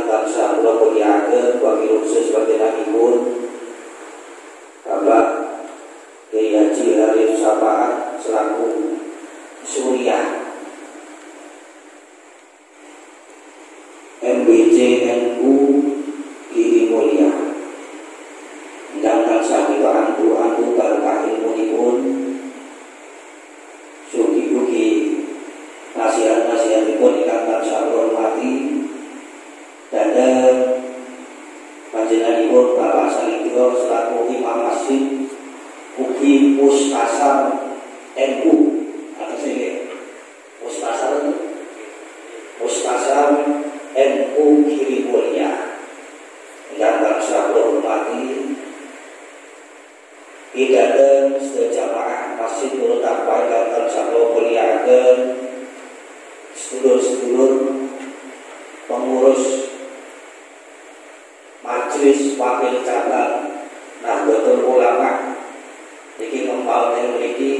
tansah kula mulyakaken wakil khusus panjenenganipun Bapak Kiai Haji Arif Sapaat selaku Suriah MBC NU Giri Mulia. Ingkang tansah kita antu-antu barokah ilmunipun, sugi-ugi nasihat-nasihatipun ingkang tansah kula hormati. Dadan panjenenganipun Bapak Salidro selaku Imam Masjid ugi Puskasar NU atau sini Puskasar NU Giri Mulia. Ingkang tansah kula hormati. Dadan sedaya Masjid Nurul Taqwa ingkang tansah kula mulyakaken, sedulur-sedulur pengurus Majelis Wakil Cabang Nahdlatul Ulama niki kembali mriki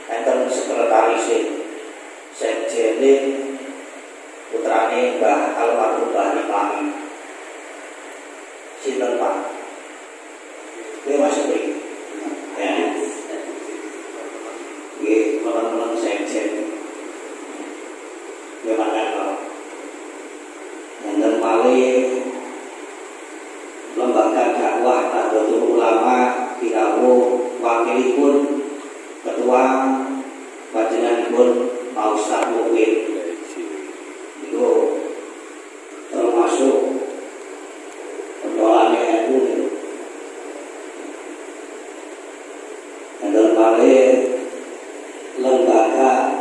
enten sekretaris sekjene putrane Mbah Almarhum Mbah Nipami. Sinten Pak? Nggih Mas Bri. Ya. Nggih, menawa sekjen. Nggih mangga. Enten malih lembaga dakwah Nahdlatul Ulama dikawuh wakilipun ketua panjenenganipun Pak Ustaz Mukmin. Itu termasuk pendoane NU. Dan malih lembaga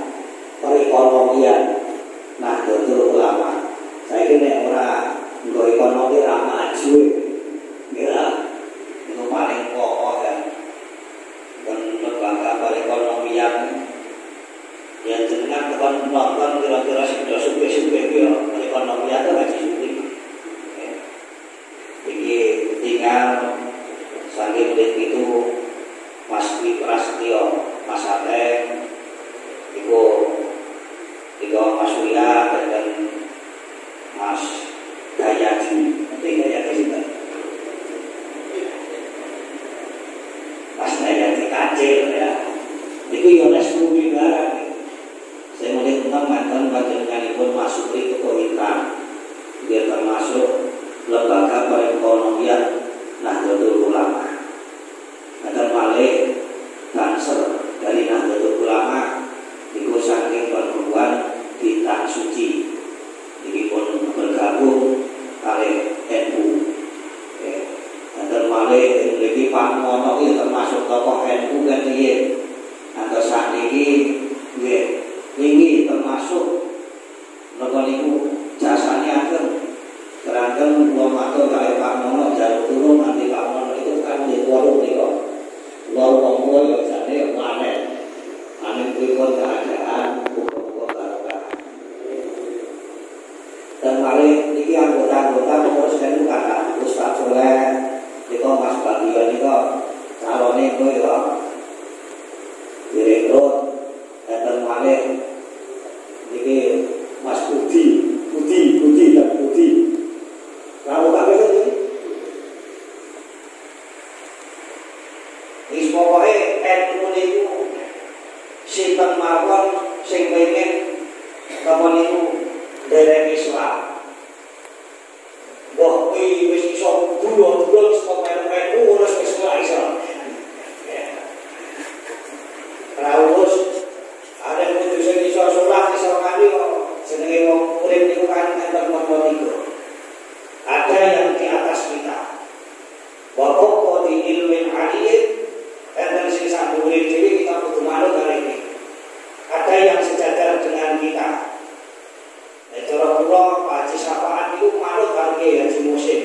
perekonomian Nahdlatul Ulama. Saya kira ora nggo ekonomi ra maju. Ya, itu paling pokok kan. Dan lembaga perekonomian yang jenengan tekan nonton kira-kira sudah suwe-suwe ya perekonomian itu masih suwe. Jadi tinggal saking itu Mas Dwi Prasetyo, Mas Ateng, Ibu Mas Surya dan Mas Gayati. Nanti Gayati juga. Mas Gayati kacil ya. Itu Yones Bumi Barat. Saya melihat tentang mantan panjenenganipun masuk ke Kohitam. Dia termasuk lembaga perekonomian Nahdlatul Ulama. Dan malih Banser dari Nahdlatul Ulama iku saking perguruan di Tan Suci. Ini pun bergabung kali NU. Dan malih memiliki Pak Mono itu termasuk tokoh NU kan dia. Atau saat ini termasuk nopo jasanya akan kerangkeng matur kali Pak Mono jalur turun nanti Pak Mono itu kan di warung nih. Lalu pembuat yang jadi panen berikut keadaan buku-buku barokah. Dan kali ini anggota-anggota pengurus NU kata Ustaz Soleh, itu Mas Bagian itu calonnya itu ya direkrut. Dan kali ini Mas Budi. Lalu apa itu? Pokoknya NU itu sinten mawon sing pengen kapan itu derek Islam. Wah, wis iso dulu sampai NU wis Islam. Rawus ada kudu sing iso salat iso kali kok jenenge wong urip niku kan enten nomor 3. Ada yang di atas kita. Wa qad ilmin aliyyin dan sisa murid jadi kita butuh malu kali ini. Ada yang sejajar dengan kita. Cara pulau Pak Haji Sapaat itu malu kali Haji Musim.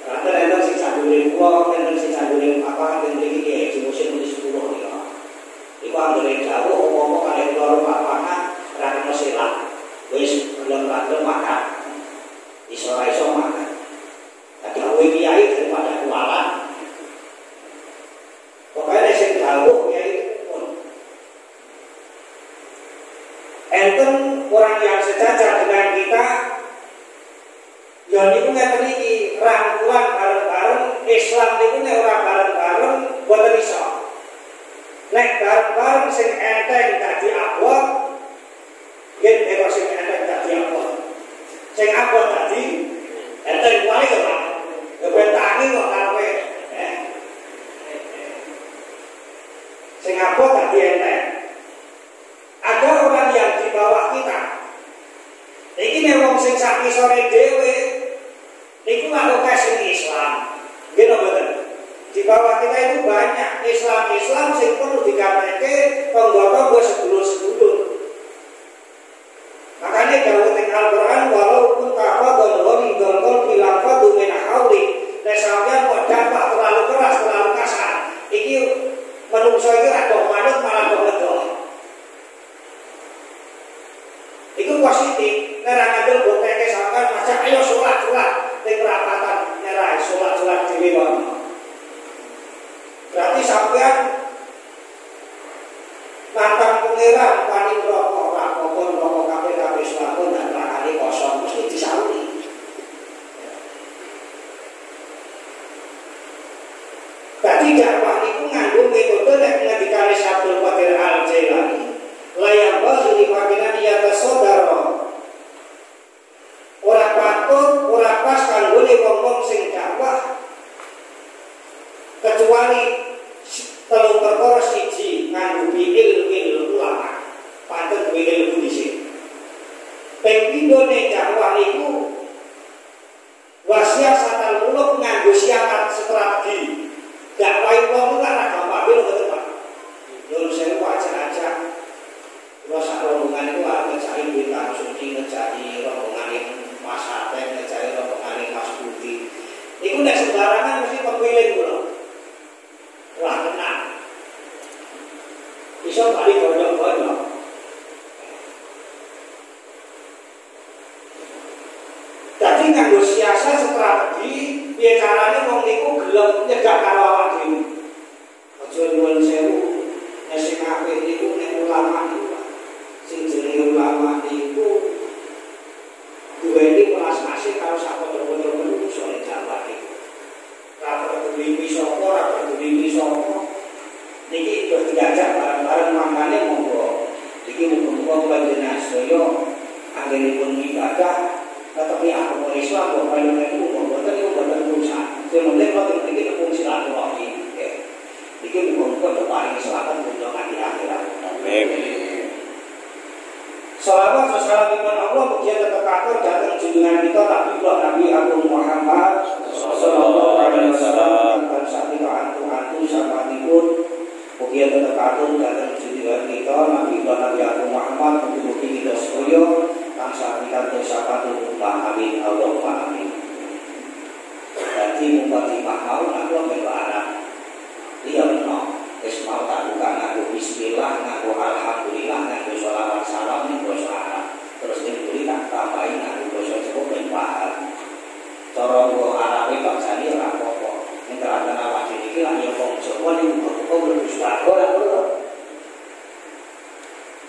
Ada sisa murid pulau dan sisa murid apa yang dimiliki Haji Musim di 10 nih. Iku anggere jauh ngomong kali keluar papangan ra silat. Wis belum makan. Iso makan. Ada kiai daripada kualan. Pokoknya sing jauh ya itu pun. Enten orang yang sejajar dengan kita Ya niku ngeten iki rangkulan bareng-bareng Islam niku nek ora bareng-bareng boten iso. Nek bareng-bareng sing enteng dadi abot, yen nek sing enteng dadi abot. Sing abot dadi enteng wae to, Pak. Ya ben tangi kok karepe. Sing abot dadi enteng. Ada orang yang di bawah kita. Iki nek wong sing sak isore dhewe niku ngaku sing Islam. Nggih mboten. Di bawah kita itu banyak Islam sing perlu dikateke tangga-tangga sedulur-sedulur. Makanya dawuh ing Al-Qur'an walaupun tafadhal ghalidul qalbi lafadhu min hauli. Nek sampeyan kok dampak terlalu keras, terlalu kasar, iki menungso iki ra do manut malah do ngedol. Iku positif. Nek ra ngandel boteke sampeyan maca ayo salat ning perapatan nyerai salat dhewe wae. Berarti sampean nantang pangeran pani rokok kabeh selapun dan rakane kosong mesti disauri. Dadi dakwah niku nganggo metode nek ngendikane Abdul Qadir Al-Jailani layang bagi panggilan iyata saudara. Ora patut, ora pas kanggone wong-wong sing dakwah kecuali telung perkara siji nganggo ilmu ulama. Patut duwe ilmu dhisik. Ping pindhone dakwah niku wasiasatal muluk nganggo siasat strategi. Dakwah wong ora gampang lho betul Pak. Nyuwun sewu aja-aja. Kula sak rombongan iku arep ngecari Bintang Suci, ngecari rombongan Mas Aten, ngecari rombongan Mas Budi. Iku nek sembarangan mesti pemilih kula. Wah tenang. Bisa balik gondok-gondok. Jadi nganggo siasat strategi, piye carane wong niku gelem nyegah karo awak dhewe. Aja nyuwun sewu, nek sing apik niku nek ulama niku. Sing jenenge ulama niku duweni welas asih karo sapodo-podo menungso nek Jawa iki. Ra peduli sapa, ra peduli sapa. Niki wis diajak bareng-bareng mangkane monggo. Iki muga-muga panjenengan sedaya anggenipun ibadah tetapi aku Islam kok paling itu mboten niku mboten urusan. Sing penting kok iki tepung silaturahmi. Iki muga-muga paling selamat dunya kanthi akhirat. Amin. Salawat wassalamualaikum Allah mugia tetekaken dhateng junjungan kita Nabi Agung Muhammad sallallahu alaihi wasallam dan sakita antu sahabatipun mugia tetekaken dhateng junjungan kita Nabi Agung Muhammad mugi kita sedaya tansah pikantuk sapatu amin Allahumma amin. Dadi muga dipahami nek kula berharap iya menawa wis mau tak buka nganggo bismillah, nganggo alhamdulillah, nganggo sholawat salam ning basa Arab. Terus dibuli tak tambahi nganggo basa Jawa ben paham. Cara nggo Arabe bangsane ora apa-apa. Ning terakhir awak dhewe iki lan ya wong Jawa ning kok mlebu swarga ora perlu.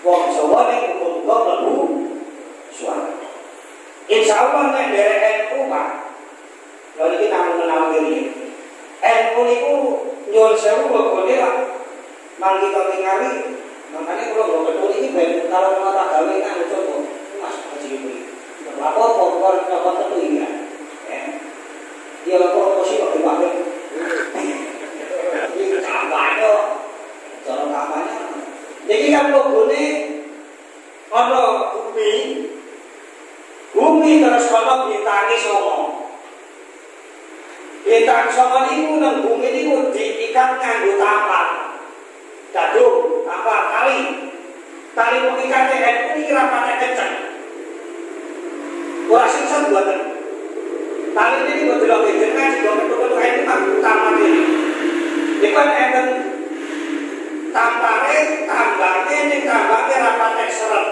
Wong Jawa ning kok mlebu swarga. Insyaallah nek derek NU Pak. Lha iki namung menawi iki. NU niku nyuwun sewu bogone lah. Mang kita tingali, makanya kalau nggak betul ini ben kalau mau tak gawe kan coba Mas Haji ini. Apa pokok apa tentu ini kan? Dia promosi kok dipakai. Ini kampanye, cara kampanye. Jadi kan bogone ono bumi terus ono bintang songo. Bintang songo niku nang bumi niku diikat nganggo tampar. Gadung, tampar tali mengikat iki ra patek kenceng. Ora sing buatan. Tali ini kok delok jenengan sing betul-betul ini tak utama iki. Iku enten tampare tambane ning tambane ra patek seret.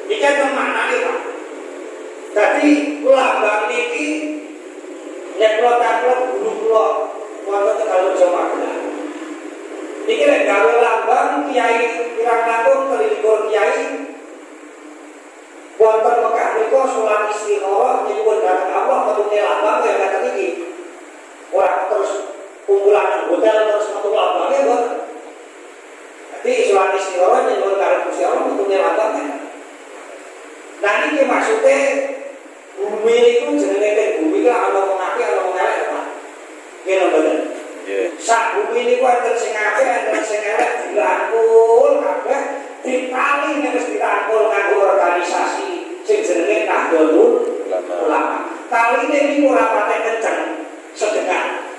Iki maknane Pak. Dadi lambang niki nek kula takluk guru kula wonten Tegal Jawa. Iki nek gawe lambang kiai pirang langkung 23 kiai wonten Mekah menika salat istikharah nyuwun dhateng Allah bumi niku enten sing apik, enten sing elek dirangkul kabeh dipali nek wis dirangkul nganggo organisasi sing jenenge Nahdlatul Ulama. Taline niku ora patek kenceng sedekah.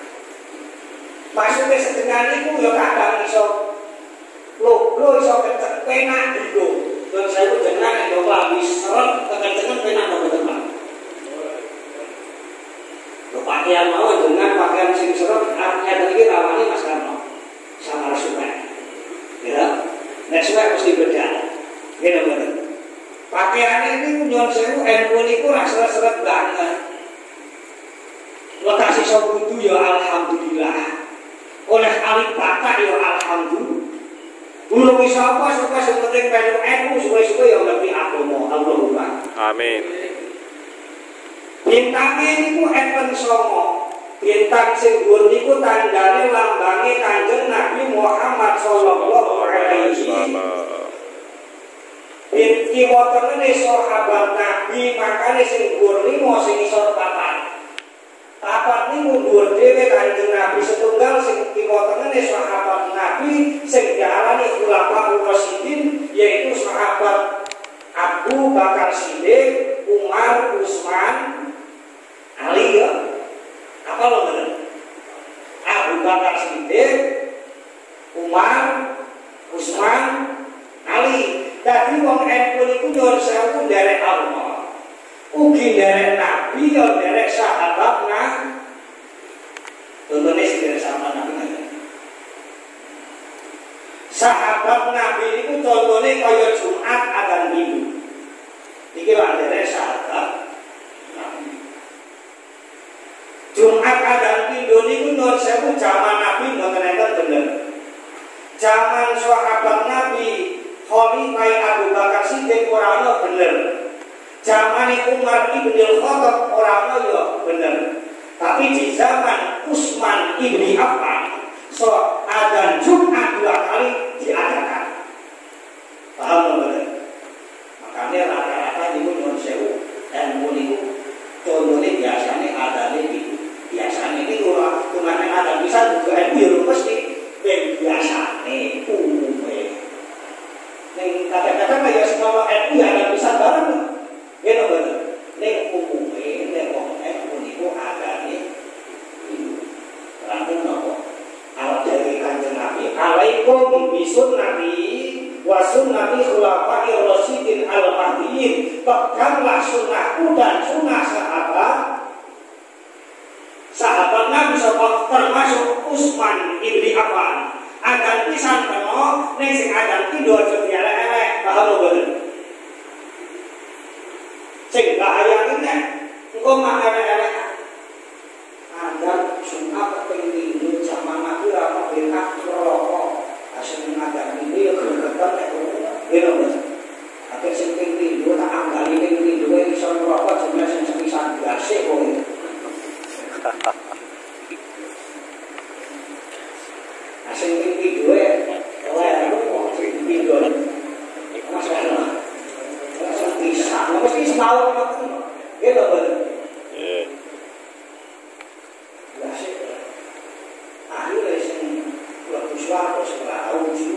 Maksudnya sedekah niku ya kadang iso logo iso kenceng penak dulu. Dan saya jenengan nek klambi seret kekencengan penak kok teman. Pakaian mau dengan pakaian sing seret artinya iki rawane Mas Karno sama suwek. Ya. Nek suwek mesti beda. Ngene bener. Pakaian ini nyuwun sewu NU niku ra seret-seret banget. Lokasi sobudu ya alhamdulillah. Oleh alif batak ya alhamdulillah. Belum bisa apa supaya penting pelu NU suwe-suwe ya ngerti agama. Allahumma amin. Bintangnya niku enten songo. Bintang sing dhuwur niku tandane lambange Kanjeng Nabi Muhammad sallallahu alaihi wasallam. Binti wotene sahabat Nabi makane sing dhuwur 5 sing isor 4. Papat niku dhuwur dhewe Kanjeng Nabi setunggal sing kiwotene sahabat Nabi sing diarani Khulafaur Rasyidin yaitu sahabat Abu Bakar Siddiq, Umar, Utsman, Ali ya, apa lo bener? Abu Bakar Siddiq, Umar, Utsman, Ali. Jadi wong NU niku nyuwun sewu nderek Allah, ugi nderek Nabi, ya nderek sahabat Nabi. Contohnya sih dari sahabat Nabi. Sahabat Nabi niku contohnya kaya Jumat adzan Minggu. Iki lak nderek sahabat. Jumat adzan pindho niku nyuwun sewu jaman Nabi mboten enten bener. Jaman sahabat Nabi Khalifah Abu Bakar Siddiq ora ana bener. Jaman Umar ibn Khattab ora ana ya bener. Tapi di zaman Utsman ibn Affan so adzan Jumat 2 kali diadakan. Paham bener? Makanya rata-rata niku nyuwun sewu dan niku contohnya biasanya adzane itu. Biasanya itu cuma ada bisa juga itu ya mesti biasanya umumnya. Neng kadang-kadang kayak semua NU ya ada bisa bareng, gitu betul. Neng umumnya neng orang NU itu ada nih. Langsung nopo. Al dari Kanjeng Nabi. Alaikum bisunnati wa sunnati khulafa'ir rasyidin al-mahdiyyin. Peganglah sunnahku dan sunnah sahabat Nabi sallallahu termasuk Utsman ibn Affan. Adan pisan kena ning sing adan ki aja dielek-elek, paham bener. Sing bahaya iki nek engko mak elek-elek. Adan Jumat ping 5 zaman Nabi ora ono benak rokok. Asing adan iki yo gregetan nek ngono. Akhir sing ping 5 tak anggali ping 5 iso rokok jumlah sing sepisan gasih kowe. Asing tinggi dua, tinggi masalah, bisa, mesti semau macam, gitu kan? Biasa, ahli lesing waktu suatu setelah uji,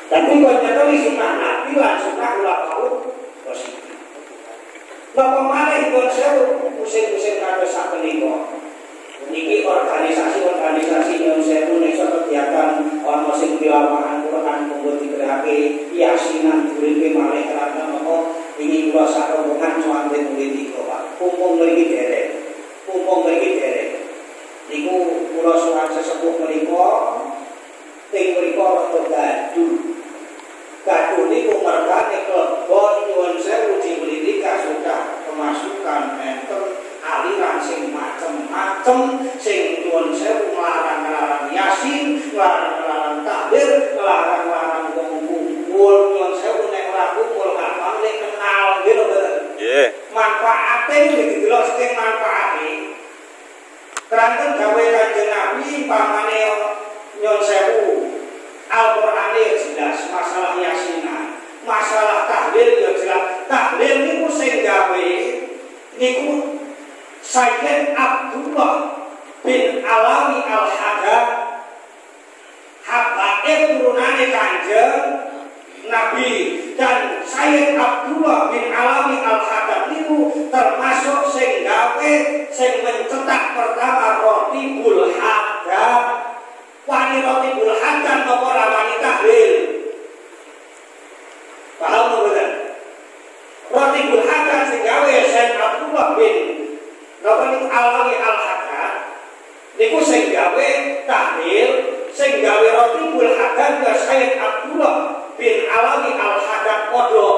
tapi kalau di sunnah Nabi langsung ulama positif. Napa malih kon sewu musim-musim kabeh sak menika. Niki organisasi yang sewu nek kegiatan ana sing pilawahan Quran monggo digerakake yasinan duripe malih karena napa ini kula sak rombongan sowan politika Pak. Mumpung mriki derek. Niku kula sowan sesepuh menika teng mriku rada gaduh. Gaduh niku mergane klebon nyuwun sewu politika sudah kemasukan enten aliran sing macem-macem sing nyuwun sewu melarang-larang yasin, melarang-larang takbir, melarang-larang kumpul nyuwun sewu nek ora kumpul gak pamane kenal gitu bener. Nggih. Manfaate iki delok sing manfaate. Keranten gawe Kanjeng Nabi pamane nyuwun sewu Al-Qur'an jelas masalah yasinan. Masalah tahlil ya jelas. Tahlil niku sing gawe niku Sayyid Abdullah bin Alawi Al-Haddad, habaib turunane Kanjeng Nabi, dan Sayyid Abdullah bin Alawi Al-Haddad itu termasuk sing gawe sing mencetak pertama Rotibul Haddad. Wani Rotibul Haddad napa rawani tahlil. Paham mboten? Rotibul Haddad sing gawe Sayyid Abdullah bin Alawi Al-Haddad niku sing gawe tahlil, sing gawe Rotibul Haddad ya Sayyid Abdullah bin Alawi Al-Haddad padha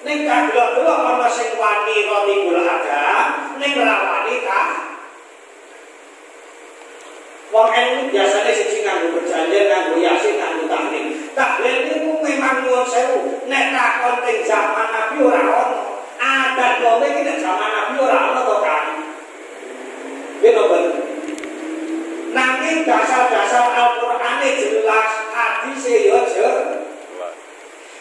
ning kadhelok-delok ana sing wani Rotibul Haddad ning rawani tah. Wong ilmu biasane sing nganggo perjanjian, nganggo yasin, nganggo tahlil. Tahlil niku memang nuwun sewu, nek takon teng zaman Nabi ora ono. Adat wong iki nek zaman Nabi ora ono to kan. Bener. Nanging dasar-dasar Al-Qur'ane jelas, hadise yo jelas.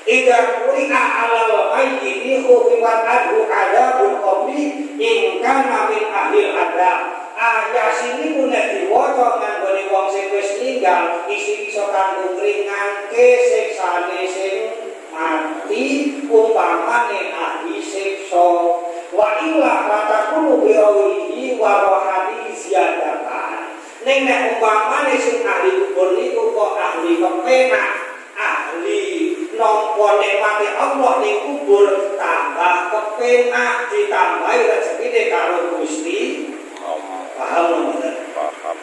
Idza quri'a 'alal mayyiti khufiwat anhu 'adzabul qabri in kana min ahli adab. Yasin niku nek diwaca nganggone wong sing wis ninggal isi iso kanggo ngringanke siksane sing mati umpamane ahli siksa. Wa illa fatakunu bi rawihi wa rohani ziyadatan. Ning nek umpamane sing ahli kubur niku kok ahli kepenak, ahli nampa nikmate Allah ning kubur, tambah kepenak ditambahi rezekine karo Gusti. Paham bener? Paham.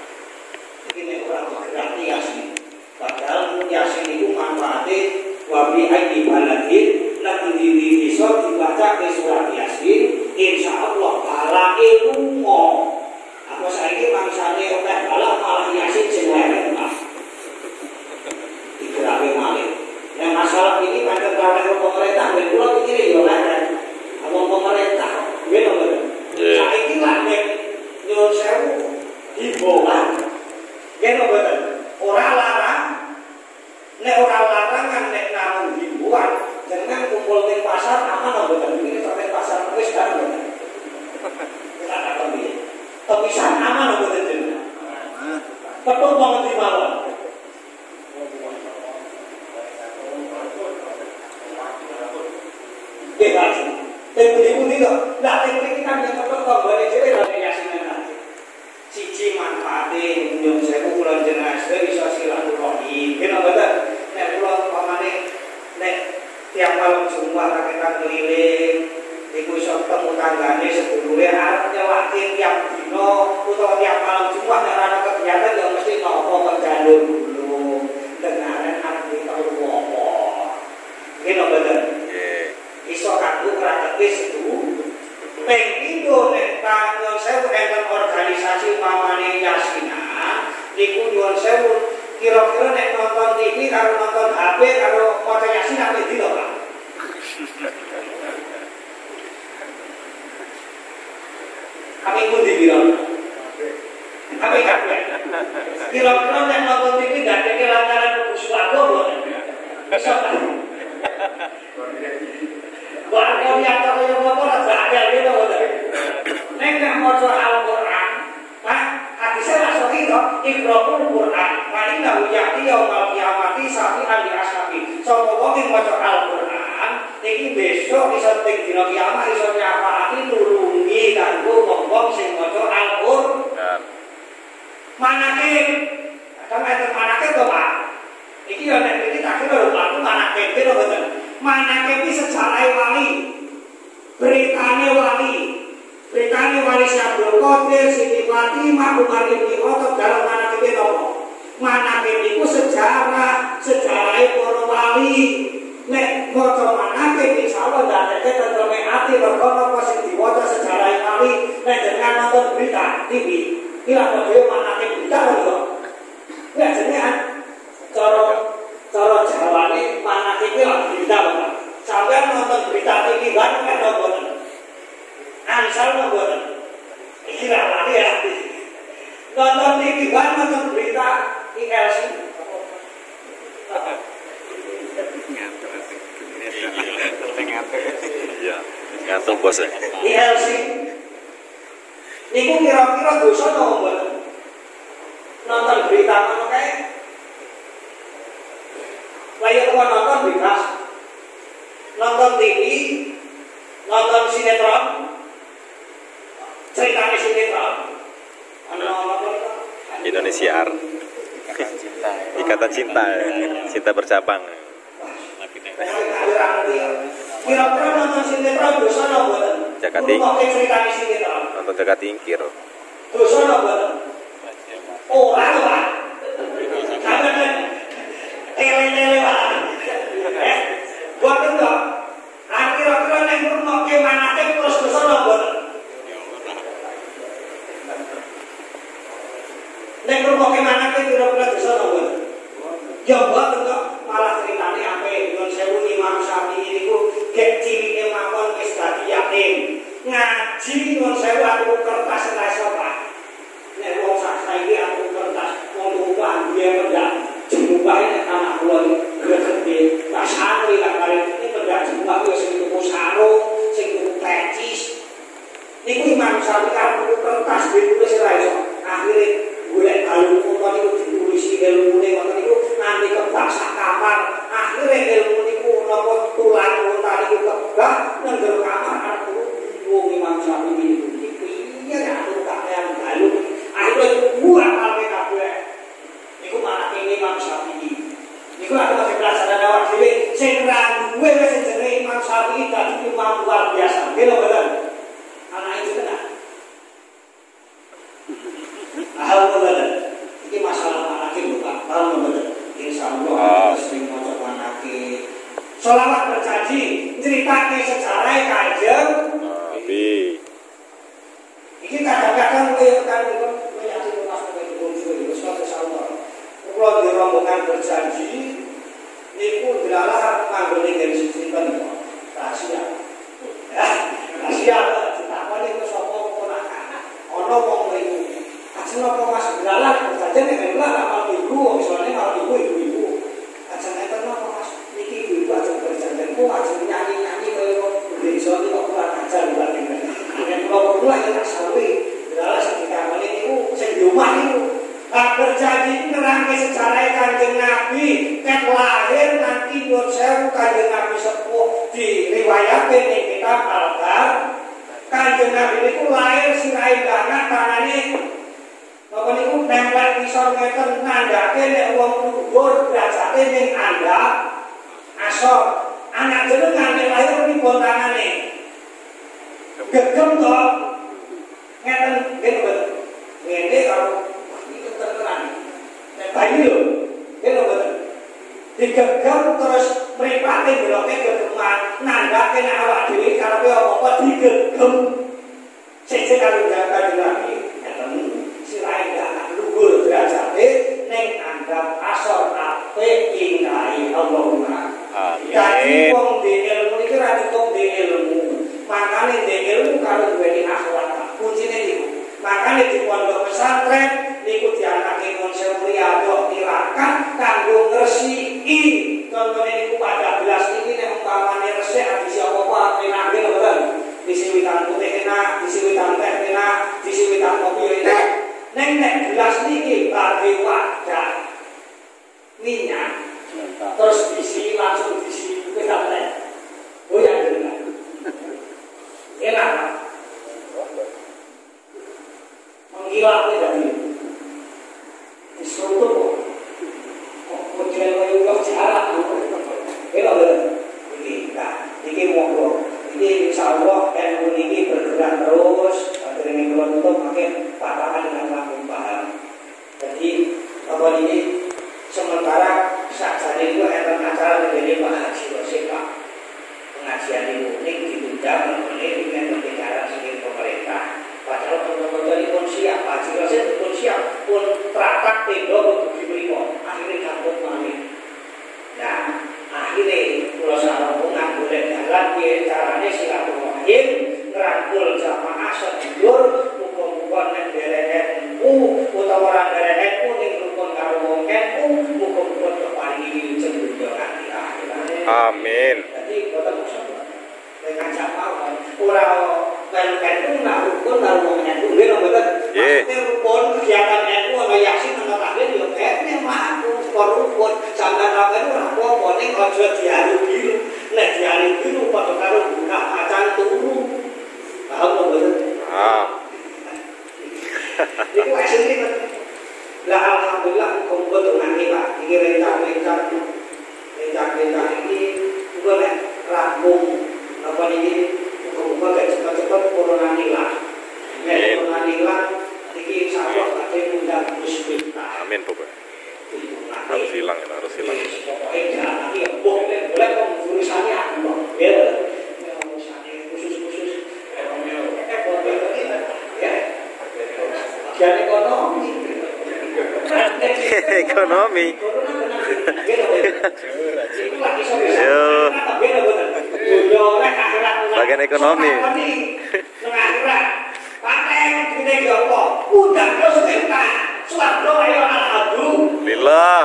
Ini orang berarti Yasin. Padahal Yasin itu manfaatnya wabi ayyi baladin nanti di desa dibaca ke surat Yasin, insya Allah bala ilmu. Apa saiki mangsane oleh bala malah Yasin sing leren Mas. Digerake malih. Yang masalah ini pancen oleh pemerintah ben kula pikir yo leren. Wong pemerintah, nggih to, Mas. Saiki lah nyuwun sewu himbauan nggih mboten ora larang, nek ora larangan nek namung himbauan jenengan kumpul ning pasar aman mboten iki sampe pasar wis kan mboten kita takon piye kepisan aman mboten jenengan ketemu wong di mawon nggih Mas Tengku-tengku itu, nah tengku kita yang tetap kembali jadi dari Yasin nanti. Cici manfaatnya, nyum saya pukulan jenazah bisa silaturahmi. Kenapa betul? Nek pulau pamane, nek tiap malam Jumat kita keliling, ibu bisa ketemu tanggane sebelumnya artinya wakil tiap dino atau tiap malam Jumat yang ada kegiatan yang mesti nopo menjalur dulu. Dengaran arti tahu apa? Kenapa betul? Iso kanggo strategis itu ping pindho nek nyuwun sewu enten organisasi mamane Yasinan niku nyuwun sewu kira-kira nek nonton TV karo nonton HP karo maca Yasin apa ndi to Pak? Kami pun dibilang kami kabeh kira-kira nek nonton TV dadeke lantaran mlebu swarga mboten iso ta? Warga yang terlalu berapa ada gitu betul. Nek maca Al-Qur'an, Pak, hadisnya langsung itu Iqra'ul Qur'an. Fa innahu ya'ti yaumal qiyamati syafi'an li ashabi. Sapa wong sing maca Al-Qur'an iki besok iso teng dina kiamat iso nyafaati nulungi kanggo wong sing maca Al-Qur'an. Manake manake to Pak. Iki yo nek iki tak kira lho manake kira betul. Manake iki sejarah wali, beritane wali Syabul Qadir, Siti Fatimah, Umar bin Khattab dalam manake iki nopo? Manake iku sejarah para wali. Nek maca manake insyaallah ndadekake tentreme ati mergo napa sing diwaca sejarah wali. Nek jenengan nonton berita TV, kira dhewe manake berita lho. Ya jenengan cara jawane manake iki lak berita Pak. Sampai nonton berita TV kan nonton. Ansal nonton. Iki ra wani ya. Nonton TV kan nonton berita ILC. Iya, ngantuk bos ya. ILC. Niku kira-kira dosa napa mboten? Nonton berita ngono kae. Layak kok nonton bebas. Nonton TV, nonton sinetron, ceritanya sinetron. Indonesia Ikatan Cinta, cinta bercabang. Kira-kira nonton sinetron dosa napa mboten? Jaga tingkir. Ceritanya sinetron. Nonton jaga tingkir. Dosa napa mboten? Ora lho, Pak. Tele-tele, Pak. Boten to. Kira-kira nek ngrungokke manate terus dosa napa mboten? Nek ngrungokke manate kira-kira dosa napa mboten? Ya mboten to. Malah ceritane apik. Nyuwun sewu Imam Syafi'i niku gek cilike mawon wis dadi yatim. Ngaji nyuwun sewu aku kertas ra iso, Pak. Nek wong sak saiki aku kertas wong tuwa dia mendak jumlah nek anak kula gede pas santri lah kali ini mendak jumlah wis sing tuku sarung, sing tuku pecis. Niku Imam Syafi'i aku kertas ditulis ra iso. Akhire golek kalung kula niku ditulisi ilmune ngoten niku nganti kebak sak kamar. Akhire ilmu niku napa tulang unta niku kebak nang jero kamar aku bingung Imam Syafi'i niku. Piye ya aku tak yang galung. Akhirnya buat alke kabeh. Niku malah kene Imam Syafi'i. Niku aku masih pelajaran awak dhewe sing ra duwe wis jenenge Imam Syafi'i dadi imam luar biasa. Nggih lho mboten? Anak itu tenan. Alhamdulillah. Iki masalah anake lho Pak. Paham mboten? Insyaallah sing maca anake. Sholawat berjanji critake sejarah Kanjeng Nabi. Iki kadang-kadang kowe kan menyatu pas kowe muncul itu suatu saat. Kulo di rombongan berjanji niku delalah manggone dari sinten rahasia. Rahasia ditakoni ke sapa ponakan. Ana wong mriku. Ajeng apa Mas delalah berjanji nek ora amal ibu, misalnya kalau ibu-ibu. Ajeng enten apa Mas? Niki ibu ajeng berjanji ku ajeng nyanyi-nyanyi kaya gereja iki kok ora ajar berarti. Nek kula ya tak sawi, adalah sekitar menit niku sing di omah niku. Berjanji nerangke sejarah Kanjeng Nabi, ket lahir nanti nyuwun sewu Kanjeng Nabi sepuh diriwayatke ning kitab Al-Qur'an. Kanjeng Nabi niku lahir sirahe dana tangane napa niku nempel isor ngeten nandhake nek wong kubur derajate ning anda asor. Anak jenengan nek lahir niku tangane gegem to ngeten nggih mboten ngene karo iki terkenan nek bayi lho nggih mboten digegem terus mripate beloke gegeman nandhake nek awak dhewe karepe apa-apa digegem sing karo Kanjeng Nabi ngeten sirahe anak luhur derajate ning andhap asor apik inai Allahumma amin. Wong di ilmu iki ra cukup di ilmu. Makane ndek ilmu karo duweni akhlak. Kuncine niku. Makane di pondok pesantren niku dianake konsep riyadhah tirakat kanggo ngresiki. Contone niku pada gelas iki nek umpamane resik habis apa-apa enak nggih mboten. Isi witan putih enak, isi witan teh enak, isi witan kopi enak. Nek gelas niki badhe wadah minyak. Terus diisi langsung diisi kita teh. Oh ya enak. Enak. Menggila tadi. Disuruh kok jenenge koyo jarak. Enak lho. Iki nah, iki monggo. Iki insyaallah ilmu niki bergerak terus. Akhirnya kula tutup makin patahan dengan langsung paham. Jadi apa ini sementara sajane itu enten acara menjadi Pak Haji Wasikah pengajian itu diundang oleh dengan pembicaraan sendiri pemerintah. Padahal teman-teman ini pun siap, Pak Haji Wasikah pun siap, pun teratak tendok untuk diberi kok. Akhirnya kabut malam. Nah, akhirnya Pulau Sarampungan boleh jalan di caranya silaturahim, ngerangkul jamaah setidur, muka-muka nek derek NU, utawa orang derek NU ning rukun karo wong NU, muka-muka keparingi cendunya kanthi akhir. Amin. Jadi boten usah dengan jamaah ora kan itu rukun NU nggih napa mboten? Maksudnya rukun kegiatan NU ana yasin ana takbir yo kene mlaku rukun sampeyan rapen ora apa-apa ning aja diaru biru. Nek diaru biru padha karo buka macan turu. Paham apa mboten? Paham. Iku asline lah alhamdulillah kumpul nanti Pak. Iki rencang ini juga nek rampung apa niki muga-muga gak cepat-cepat corona nilang. Nek corona nilang iki insyaallah badhe undang muslimah. Amin pokoknya. Harus hilang itu, harus hilang. Pokoknya nanti ya boleh kok urusannya aku kok. Ya. Urusannya khusus ya. Bagian ekonomi. Ekonomi. Bagian ekonomi. Alhamdulillah.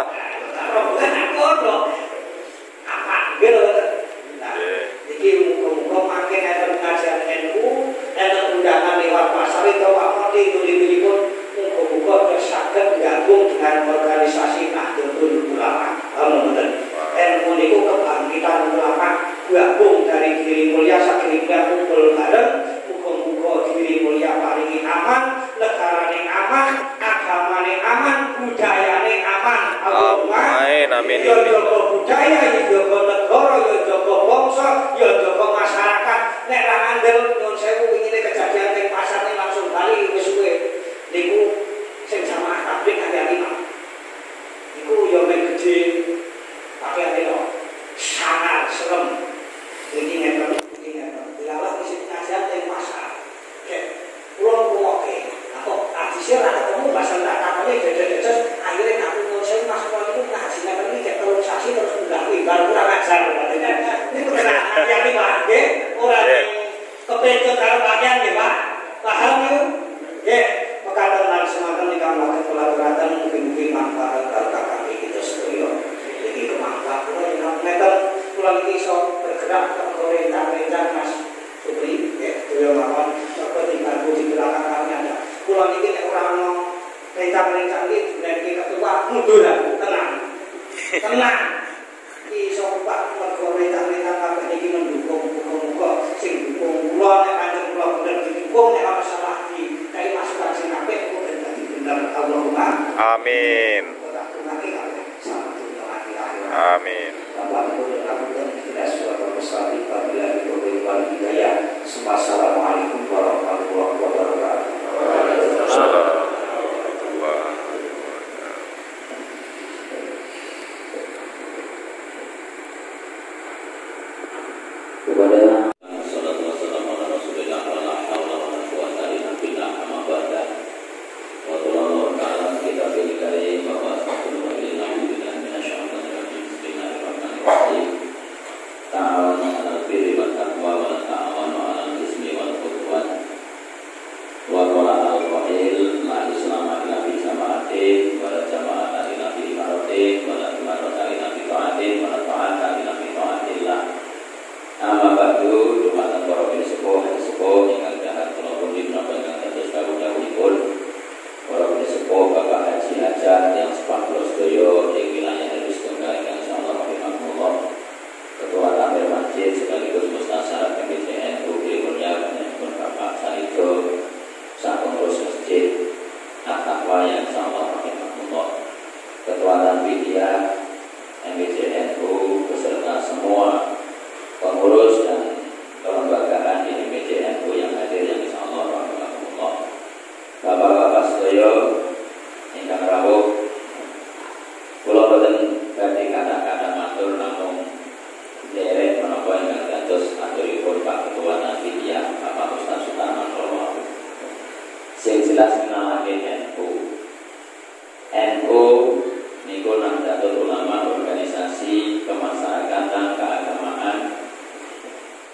Jadi muka-muka makin ada pengajian NU, ada undangan lewat pasar itu apa di pun muka-muka tersagap gabung dengan organisasi Nahdlatul Ulama. NU itu kebangkitan ulama gabung dari Giri Mulia sakitnya kumpul bareng. Muka-muka Giri Mulia paling aman, negarane aman, agamane aman, budayane aman. Amin. Yo jaga budaya, yo jaga negara, yo jaga bangsa, yo jaga masyarakat. Nek ra ngandel nyun sewu ingine kejadian ning pasar ning langsung bali wis suwe. Niku sing sama tablik hati-hati Pak. Niku yo mek gede pakaiane kok sangar serem. Iki ngeten. Dilalah isi pengajian ning pasar. Kek kula kuwoke. Apa hadise ra ketemu pasal tak takone jejes-jejes akhire aku nyun sewu Mas kula niku ngaji nang iki kek terus sasi terus ndak baru kurang ajar. Niku tenan hati-hati Pak. Nggih, ora kepencut karo pakaian nggih Pak. Paham niku? Nggih, mekaten lan semanten ingkang mlaku kolaboratan mungkin manfaat karo kita sedaya. Iki kemanfaat kula yen ngeten kula iki iso bergerak rencang Mas Supri nggih kaya mawon sapa dibantu di belakang kami ada. Kula niki nek ora ono rencang-rencang iki nek iki ketua mundur tenang. Tenang. Iso Pak mergo rencang-rencang kabeh niki mendukung muga-muga sing dukung kula nek panjang kula bener didukung nek ana salah di kai masukan sing apik kok dadi bener Allahumma Amin. Amin. Assalamualaikum warahmatullahi wabarakatuh.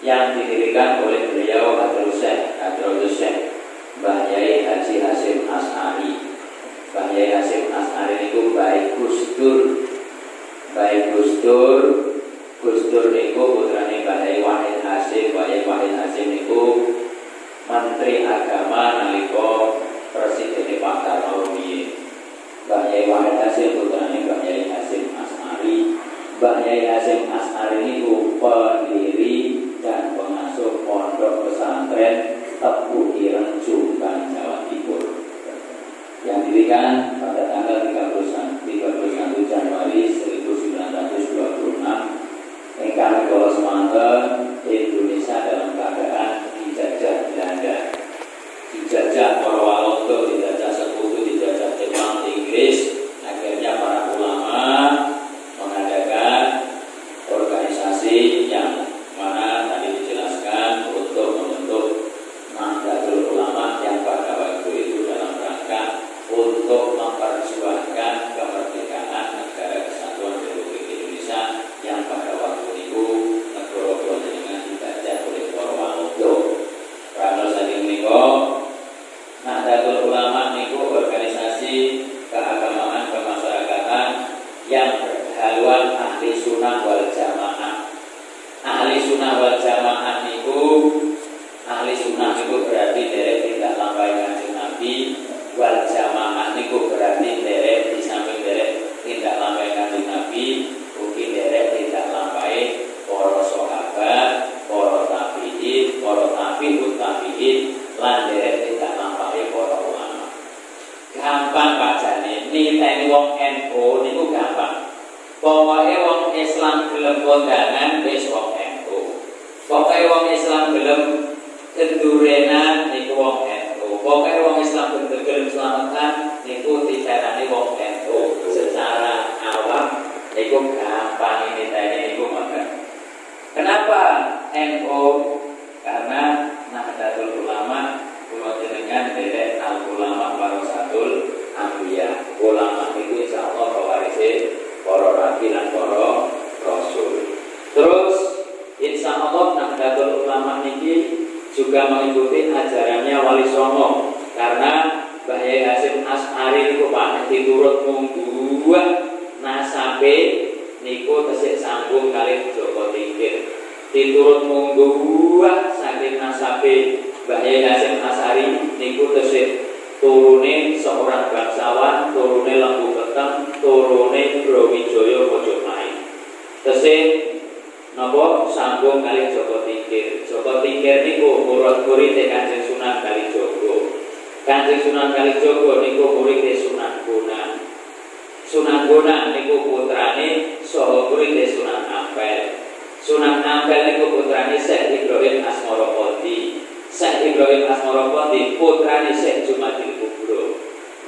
yang didirikan oleh beliau Hadratus Syekh Mbah Yai Haji Hasyim Asy'ari. Mbah Yai Hasyim Asy'ari itu baik Gus Dur niku putrane Mbah Yai Wahid Hasyim. Mbah Yai Wahid Hasyim niku Menteri Agama nalika Presiden Pak Karno biyen. Mbah Yai Wahid Hasyim putrane Mbah Yai Hasyim As'ari. Mbah Yai Hasyim As'ari niku pendiri dan pengasuh pondok pesantren Tepu Ireng Jombang, Jawa Timur, yang didirikan pada tanggal 31 Januari 1926. Ingkang kula semanten Indonesia dalam keadaan dijajah Belanda, dijajah para Walanda, dijajah Sekutu, dijajah Jepang, Inggris. Akhirnya para ulama mengadakan organisasi yang mana tadi dijelaskan untuk membentuk Nahdlatul Ulama yang pada waktu itu dalam rangka untuk memperjuangkan kemerdekaan negara kesatuan Republik Indonesia yang pada waktu itu negara dengan dijajah oleh para Walanda. Karena saking menika Nahdlatul Ulama niku organisasi keagamaan kemasyarakatan yang berhaluan ahli sunnah wal jamaah. Ahli sunnah wal jamaah niku, ahli sunnah niku berarti derek tidak lampai Kanjeng Nabi. Wal jamaah niku berarti derek di samping derek tidak lampai Kanjeng Nabi, ugi derek tidak lampai para sahabat, para tabi'in, para tabi'ut tabi'in, lan derek tidak lampai para ulama. Gampang bacane, niteni wong NU niku gampang. Pokoke wong Islam gelem kondangan wis wong NU. Pokoke wong Islam gelem kedurenan niku wong NU. Pokoke wong Islam gelem selamatan niku dicarani wong NU. Secara awam niku gampang niteni niku mangga. Kenapa NU? Karena Nahdlatul Ulama kula jenengan derek al ulama warasatul anbiya. Ulama itu insyaallah pewarise para nabi lan para rasul. Terus insyaallah Nahdlatul Ulama niki juga mengikuti ajarannya Wali Songo, karena Mbah Yai Hasyim As'ari niku Pak diturut mungguh nasabe niku tesih sambung kalih Joko Tingkir. Diturut mungguh saking nasabe Mbah Yai Hasyim As'ari niku tesih turune seorang bangsawan, turune Lembu Keteng, turune Brawijaya Mojopahit. Tesih napa sambung kali Joko Tingkir. Joko Tingkir niku murid-murid Kanjeng Sunan Kalijaga. Kanjeng Sunan Kalijaga niku murid Sunan Bonang. Sunan Bonang niku putrane saha murid Sunan Ampel. Sunan Ampel niku putrane Syekh Ibrahim Asmarapondi. Syekh Ibrahim Asmarapondi putrane Syekh Jumadil Kubro.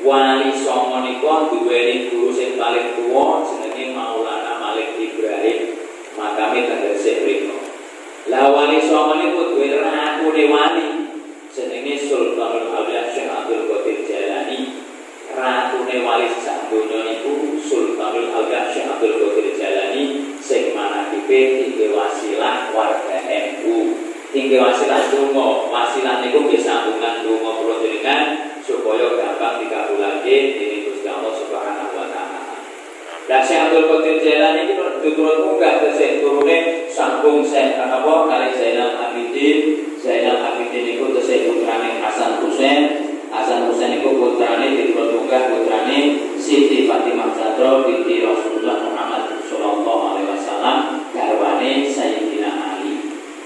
Wali Songo niku duweni guru sing paling tuwa jenenge Maulana Malik Ibrahim. Makame tanggal seprino. Lah Wali Songo niku duwe ratune wali jenenge Sultanul Auliya Syekh Abdul Qadir Jailani. Ratune wali sak donya niku Sultanul Auliya Syekh Abdul Qadir Jailani sing manakibe tinggi wasilah warga NU. Tinggi wasilah donga, wasilah niku nggih sambungan donga kula jenengan supaya gampang dikabulake dening Gusti Allah Subhanahu wa taala. Lah Syekh Abdul Qadir Jailani iki diturut munggah tesih turune sambung Syekh napa kali Zainal Abidin. Zainal Abidin niku tesih putrane Hasan Husain. Hasan Husain niku putrane diturut munggah putrane Siti Fatimah Zahra binti Rasulullah Muhammad sallallahu alaihi wasallam garwane Sayyidina Ali.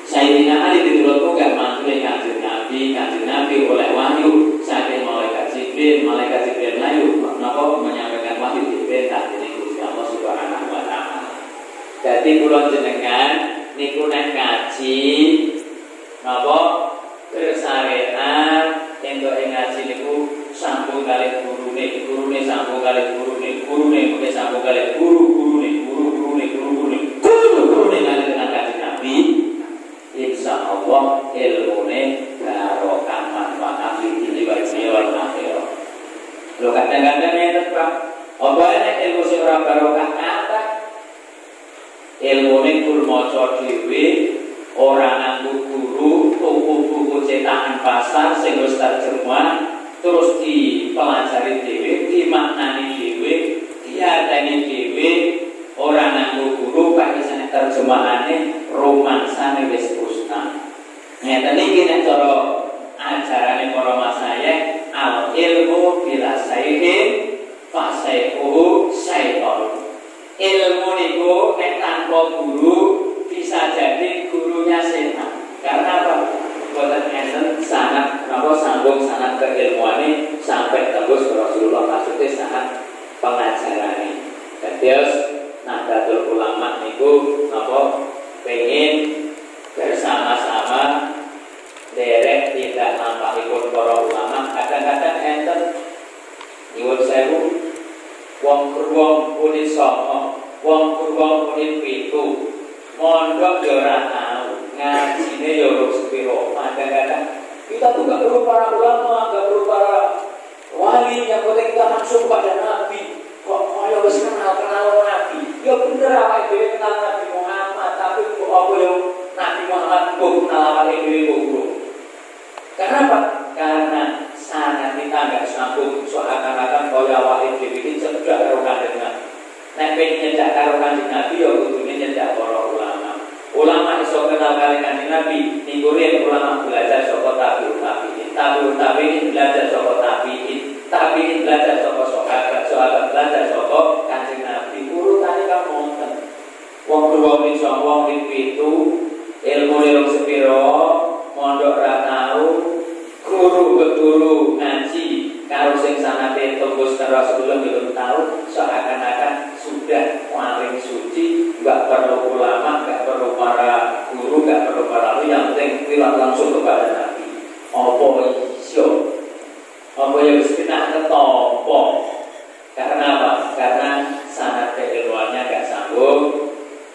Sayyidina Ali diturut munggah mantune Kanjeng Nabi. Kanjeng Nabi oleh wahyu saking malaikat Jibril. Malaikat Jibril layu napa menyampaikan wahyu diperintah dening Allah Subhanahu wa taala. Dadi kula jenengan niku nek kaji napa bersyariat entuk ngaji niku sambung kalih gurune, gurune sambung kalih gurune, gurune mung sambung kalih gurune kalih dengan kaji Nabi. Insyaallah ilmune barokah manfaat di dunia wal akhirah. Lho kadang-kadang nek apa nek ilmu sing ora barokah kata ilmune kul maca dhewe ora nganggo guru, tuku buku cetakan pasar sing wis terjemah terus dipelajari dhewe, dimaknani dhewe, diateni dhewe, ora nganggo guru pakisane terjemahane romansane wis pusna. Ngeten iki nek cara ajaran para masayikh al ilmu bila sayhin fasaihu syaiton. Ilmu niku nek tanpa guru bisa jadi gurunya setan. Karena apa? Boten enten sanad napa sambung sanad keilmuane sampai tembus Rasulullah, maksudnya sanad pengajarane. Dados Nahdlatul Ulama niku napa pengen bersama-sama derek tidak lampahipun para ulama. Kadang-kadang enten nyuwun sewu wong kurwong unit songo, wong kurwong unit pitu, mondok ya ora tau, ngajine ya ora sepiro. Kadang-kadang kita tuh gak perlu para ulama, gak perlu para wali yang penting kita langsung pada Nabi. Kok kaya wis kenal Nabi? Ya bener awake dhewe kenal Nabi Muhammad, tapi kok apa yang Nabi Muhammad kok kenal awake dhewe kok. Karena apa? Karena sangat kita nggak sambung seakan-akan kaya awake dhewe iki cedhak karo Kanjeng Nabi. Nek pengen nyedak karo Kanjeng Nabi ya kudune nyedak para ulama. Ulama iso kenal karo Kanjeng Nabi, niku ulama belajar saka tabi'in belajar saka tabi'in belajar saka sahabat belajar saka Kanjeng Nabi. Urutane kan wonten. Wong wong iso wong pitu, ilmu wong sepiro, mondok ra tau, guru ke guru ngaji karo sing sanate tembus terus belum tahu, seakan-akan sudah paling suci, enggak perlu ulama, enggak perlu para guru, enggak perlu para wali, yang penting bilang langsung kepada Nabi. Apa iso? Apa yang wis kena ketompo? Karena apa? Karena sanad keilmuannya enggak sambung.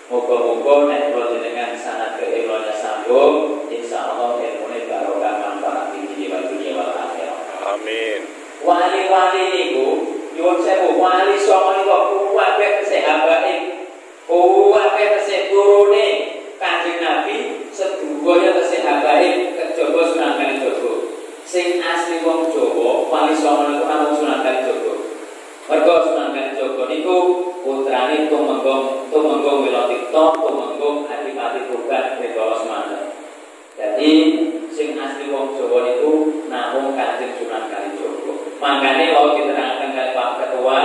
Moga-moga nek kula jenengan sanad keilmuannya sambung, insyaallah ilmune barokah manfaat di dunia wal akhirah. Amin. Wali-wali niku nyuwun sewu, wali songo niku kuwate kesehatan, kuwate keseh turune Kanjeng Nabi, sedulure kesehatan kejaba Sunan Kalijaga. Sing asli wong Jawa, wali songo niku namung Sunan Kalijaga. Mergo Sunan Kalijaga niku putrane Tumenggung Wilotikta, Tumenggung Adipati Pugat Negara Semanten. Jadi sing asli wong Jawa niku namung Kanjeng Sunan Kalijaga. Makanya kalau diterangkan oleh Pak Ketua,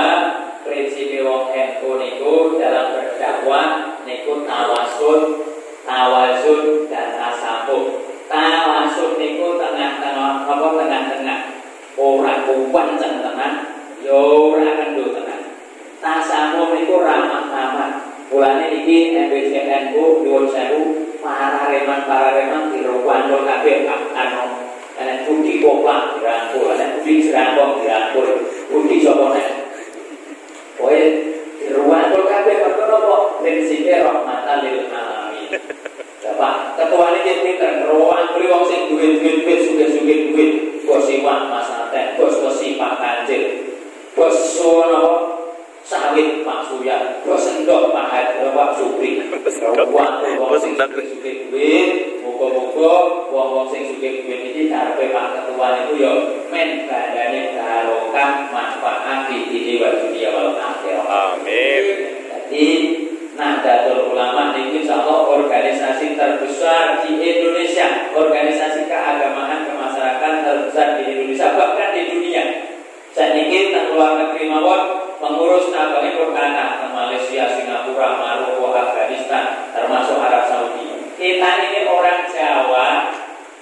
prinsip wong NU niku dalam berdakwah niku tawazun dan tasawuf. Tawazun niku tengah-tengah, ora kuwancen tenan, yo ora kendho tenan. Tasawuf niku ramah-ramah. Mulane iki MBCNU nyuwun sewu, para reman dirangkul kabeh anu ana budi kopla dirangkul, ana budi serangkul dirangkul. Budi sapa nek? Kowe dirangkul kabeh mergo napa? Prinsipe rahmatan lil alamin. Bapak ketua niki pinter ngrangkul wong sing duwe-duwe sugih-sugih duit, bos iwak Mas Aten, bos wesi Pak Kancil, bos sono sawit Pak Surya, bos endok Pak Supri. Wong sing sugih duit, muga-muga wong sing sugih duit iki karepe Pak Ketua niku ya men badane barokah manfaat di dunia wal akhirah. Amin. Jadi Nahdlatul Ulama ini insyaallah organisasi terbesar di Indonesia, organisasi keagamaan kemasyarakatan terbesar di Indonesia, bahkan di dunia. Saat ini teng luar negeri mawon pengurus nagari Purkana, Malaysia, Singapura, Maroko, Afghanistan, termasuk Arab Saudi. Kita ini orang Jawa,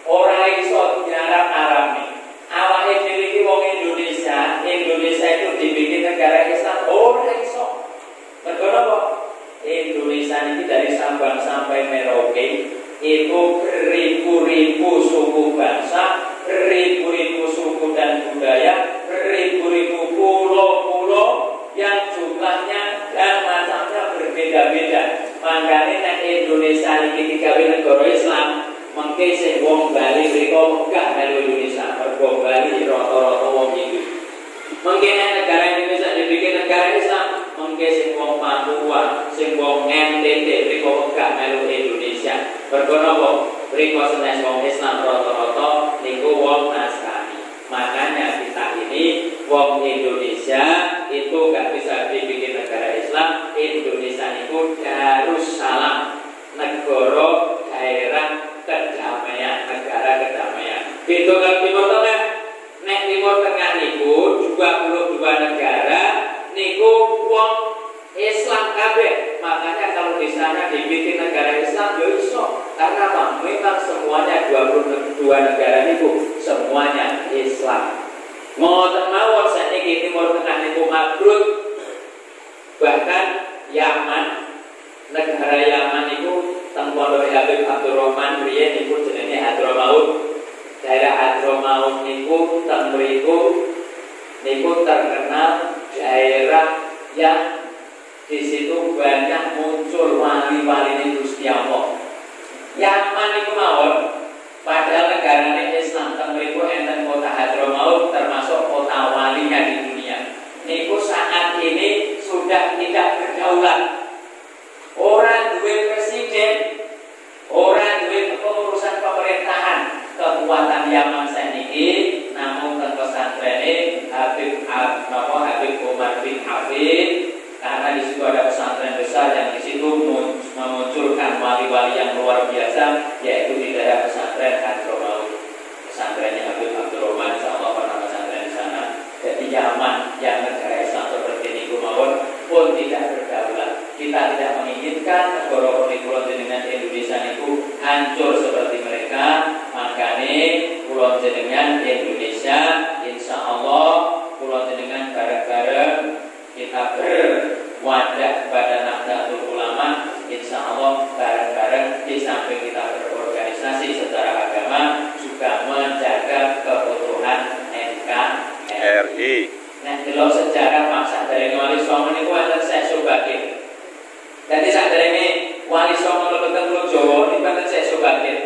orang iso Arab nih. Awake dhewe iki wong Indonesia itu dibikin negara Islam ora iso. Mergo napa? Indonesia ini dari Sabang sampai Merauke itu ribu-ribu suku bangsa, ribu-ribu suku dan budaya, ribu-ribu pulau-pulau yang jumlahnya dan macamnya berbeda-beda. Makanya nek Indonesia ini digawe negara Islam, mengke sing wong Bali mriko megah melu Indonesia, mergo Bali rata-rata wong Hindu. Mengke negara Indonesia dibikin negara Islam, mengke sing wong Papua, sing wong NTT mriko megah melu Indonesia. Mergo napa? Mriko senes wong Islam rata-rata niku wong Nasrani. Makanya kita ini wong Indonesia itu gak bisa dibikin negara Islam. Indonesia niku Darussalam, negara daerah kedamaian, negara kedamaian. Itu 22 negara niku wong Islam kabeh. Makanya kalau di sana dibikin negara Islam ya iso. Karena apa? Memang semuanya 22 negara niku semuanya Islam. Ngoten mawon sakniki Timur Tengah niku mabrur. Bahkan Yaman, negara Yaman niku teng pondok Habib Abdurrahman riyen niku jenenge Hadramaut. Daerah Hadramaut niku teng mriku niku terkenal daerah yang di situ banyak muncul wali-wali Gusti Allah. Yaman niku mawon, padahal negarane Islam teng mriku enten kota Hadramaut termasuk kota walinya di dunia. Niku saat ini sudah tidak berdaulat. Orang duwe presiden, orang duwe pengurusan pemerintahan. Kekuatan Yaman saniki namun teng pesantrene Habib Umar bin Hafid. Karena di situ ada pesantren besar yang di situ memunculkan wali-wali yang luar biasa, yaitu di daerah pesantren Hadramaut. Pesantrennya Habib Abdurrahman, insyaallah pernah pesantren di sana. Jadi Yaman yang negara Islam seperti ini mawon pun tidak berdaulat. Kita tidak menginginkan negara pulau jenengan Indonesia itu hancur seperti mereka. Makanya pulau jenengan Indonesia, insyaallah pulau jenengan bareng-bareng kita berwadah kepada Nahdlatul Ulama, insya Allah bareng-bareng di samping kita berorganisasi secara agama juga menjaga keutuhan NKRI. Nah, kalau sejarah masa dari Wali Songo ini ada saya subakin. Jadi saat dari Wali Songo lebih Pulau Jawa ini kan saya subakin.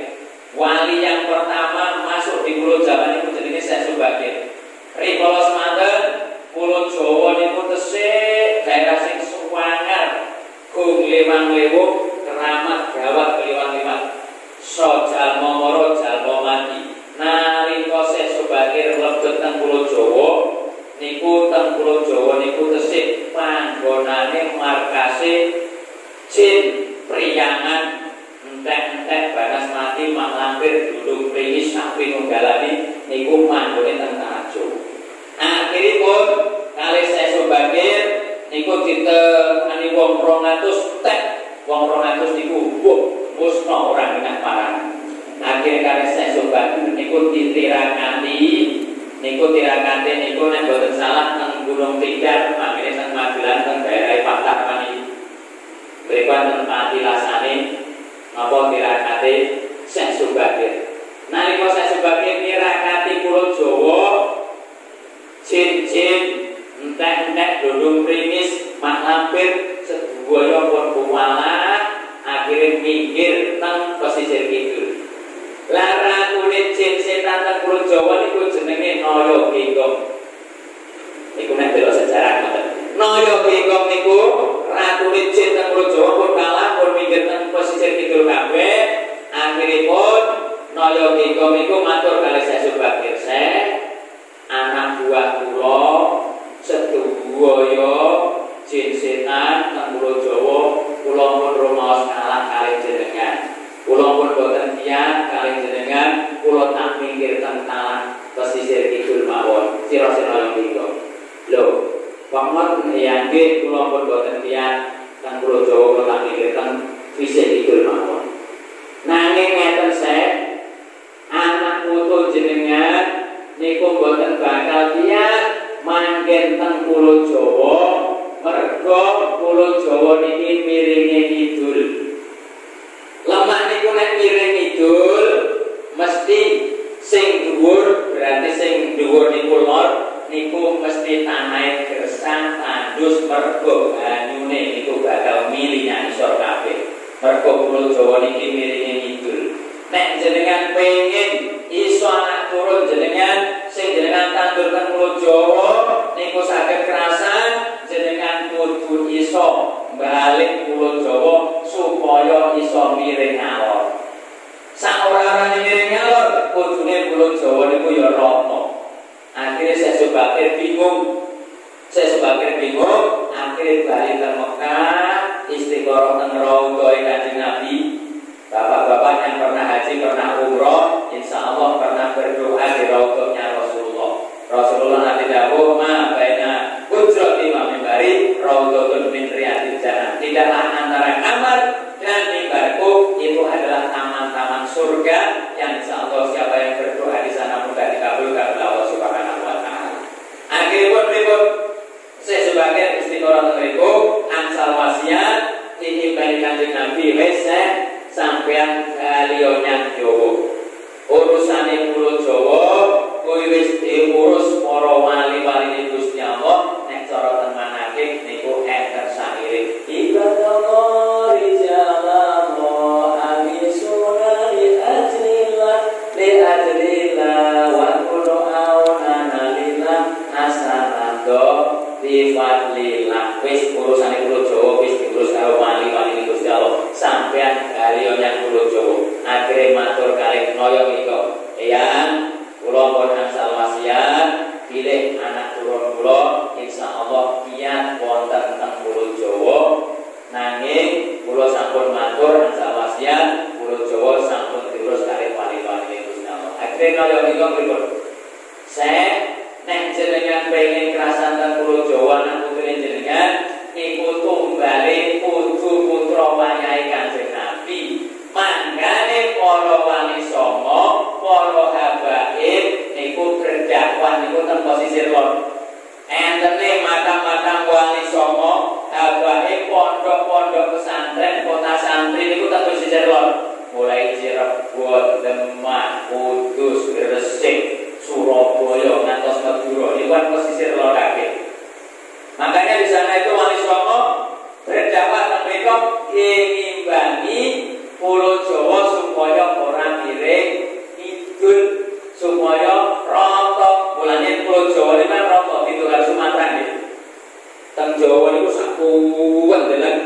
Wali yang pertama masuk di Pulau Jawa ini jadi saya subakin. Rikolo Semanten Pulau Jawa niku tesih daerah sing suwangar, gung lewang-lewung, keramat gawat keliwat-liwat. So jalma mara jalma mati. Nalika Syekh Subakir mlebet teng Pulau Jawa, niku teng Pulau Jawa niku tesih panggonane markase jin priyangan entek-entek banas mati mak lampir dudung pringis sapi nunggalani niku manggone teng Tajo. Akhiripun kali saya Subakir niku ditekani wong 200 tek, wong 200 niku musnah orang dengan parah. Akhir kali saya Subakir niku ditirakati, niku nek boten salah teng Gunung Tidar, makene teng Magelang teng daerah Patapan iki. Mriku teng patilasane napa tirakati Syekh Subakir. Nalika Syekh Subakir tirakati Pulau Jawa, jin-jin, entek-entek, dudung pringis, mak lampir, sedaya pun kuwalah, akhirnya minggir teng pesisir kidul. Lara kulit jin setan teng Pulau Jawa niku jenenge Naya Gegong. Niku nek delok sejarah ngoten. Naya Gegong niku ratune jin teng Pulau Jawa pun kalah pun minggir teng pesisir kidul kabeh. Akhiripun Naya Gegong niku matur kalih Syekh Subakir, anak buah kula sedaya jin setan teng Pulau Jawa kula pun rumaos kalah kalih jenengan. Kula pun boten tiyang kalih jenengan, kula tak minggir teng talah pesisir kidul mawon. Sira-sira niku. Lho, pamon yangge kula pun boten tiyang teng Pulau Jawa kula tak minggir teng pesisir kidul mawon. Nanging ngeten anak putu jenengan niku boten bakal tiyang manggen teng Pulau Jawa, merga Pulau Jawa niki miringe kidul. Lemah niku nek miring kidul mesti sing dhuwur, berarti sing dhuwur niku lor niku mesti tanahe gersang tandus merga banyune niku bakal mili ngisor kabeh. Merga Pulau Jawa niki miringe kidul. Nek jenengan pengen iso anak turun jenengan sing jenengan tandur teng Pulau Jawa niku saged kerasan jenengan kudu iso balik Pulau Jawa supaya iso miring ngalor. Saora-orane miring ngalor kudune Pulau Jawa niku ya rata. Akhire Syekh Subakir bingung. Akhire bali teng Mekah istiqoroh teng Raudhah Kanjeng Nabi. Bapak-bapak yang pernah haji, pernah umroh, insya Allah pernah berdoa di Raudhahnya Rasulullah. Rasulullah nanti dawuh, ekstrim kaya niku pripun? Nek jenengan pengen kerasan teng Pulau Jawa nang putune jenengan niku tumbale putu putra wayahe Kanjeng Nabi. Mangkane para wali songo, para habaib niku berdakwah niku teng pesisir lor. Entene makam-makam wali songo, habaib pondok-pondok pesantren, kota santri niku teng pesisir lor. Mulai Cirebon, Demak, Kudus, Gresik, Surabaya, ngantos Madura, ini kan pesisir lor kabeh. Makanya di sana itu wali songo berdakwah teng mriku ngimbangi Pulau Jawa supaya ora miring kidul, supaya rata. Mulane Pulau Jawa ini kan rata ditunggal Sumatera nggih. Teng Jawa niku sak kuwendelan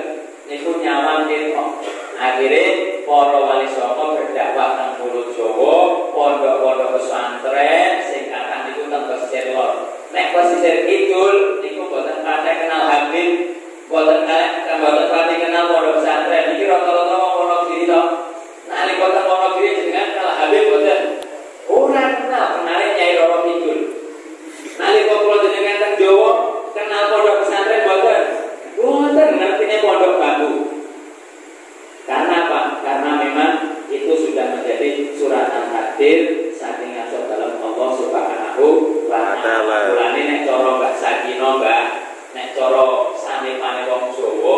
niku nyaman ketok. Akhire para wali songo berdakwah teng Pulau Jawa, pondok-pondok pesantren sing kathah niku teng pesisir lor. Nek pesisir kidul niku boten patek kenal Habib, boten patek kenal pondok pesantren. Iki rata-rata wong Wonogiri to. Nalika teng Wonogiri jenengan kenal Habib boten? Ora kenal, kenale Nyai Roro Kidul. Nalika kula jenengan teng Jawa kenal pondok pesantren boten? Boten, ngertine pondok bambu. Karena apa? Karena memang itu sudah menjadi suratan takdir saking ngasih dalam Allah Subhanahu wa taala. Mulane nek cara Mbah Sakina, Mbah, nek cara sanepane wong Jawa,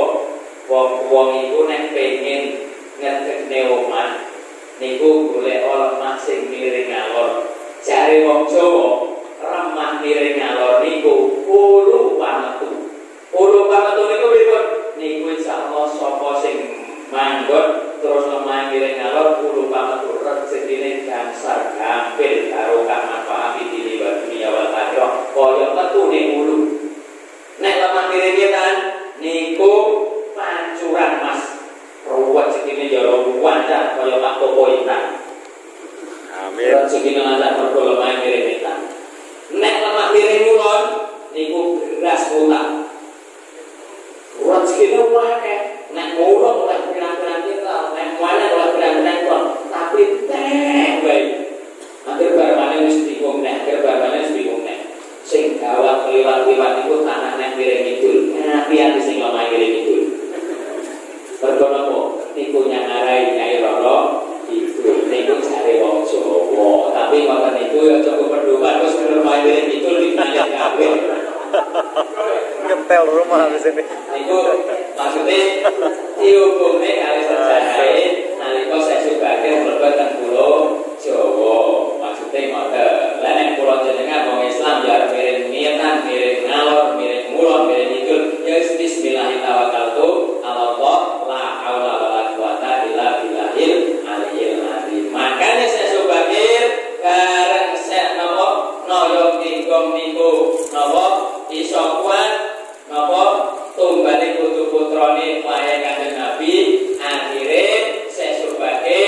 wong iku nek pengen ngedekne omah niku golek lemah sing miring alor. Jare wong Jawa, remah miring alor niku ulu pametu. Ulu pametu niku pripun? Niku insyaallah sapa sing manggon terus lemah miring alor ulu pametu rezekine gansar gampil karo kang manfaat di dunia wal akhirah kaya metune ulu. Nek lemah miring kan niku pancuran mas ruwet sekine jaro wancah kaya Pak Popoitan. Amin. Rezekine lancar mergo lemah miring kan. Nek lemah miring ulon niku beras utang. Rezekine wae nek mulung oleh pirang-pirang kita, nek mana oleh pirang-pirang kon, tapi teh bae. Akhir barmane wis bingung nek, akhir barmane wis bingung nek. Sing gawat liwat-liwat iku tanah nek miring kidul. Ati-ati sing lemah miring kidul. Mergo napa? Niku nyangarai Nyai Roro Kidul. Niku jare wong Jawa. Tapi ngoten niku ya cukup pedoman wis lemah miring kidul dikenal kabeh. Ngetel rumah di sini. Niku maksudnya dihubungnya kali sejarahnya nalika saya sebagai mlebet teng Pulau Jawa. Maksudnya ngoten. Lah nek kula jenengan wong Islam ya miring niatan, miring ngalor, miring mulon, miring kidul. Ya bismillahirrahmanirrahim. Allah la haula wala quwata illa billahil aliyil azim. Makanya saya sebagai kareng saya napa noyo ingkang niku napa iso kuat napa tumbali putu-putrane wayahe Kanjeng Nabi. Akhire saya sebagai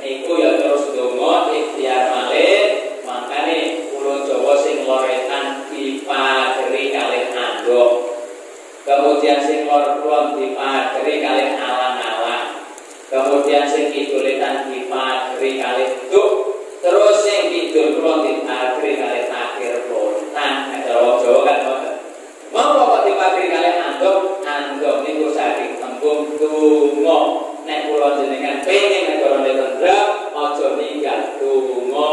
niku ya terus donga ikhtiar malih. Makane Pulau Jawa sing loretan dipageri kalih andhok. Kemudian sing lor kulon dipageri kalih alang-alang. Kemudian sing kiduletan dipageri kalih duk. Terus sing kidul kulon dipageri kalih akhir lontan. Nek cara Jawa kan ngoten. Monggo kok dipageri kalih andhok, andhok niku saking tembung donga. Nek kula jenengan pengin negarane tentrem, aja ninggal donga.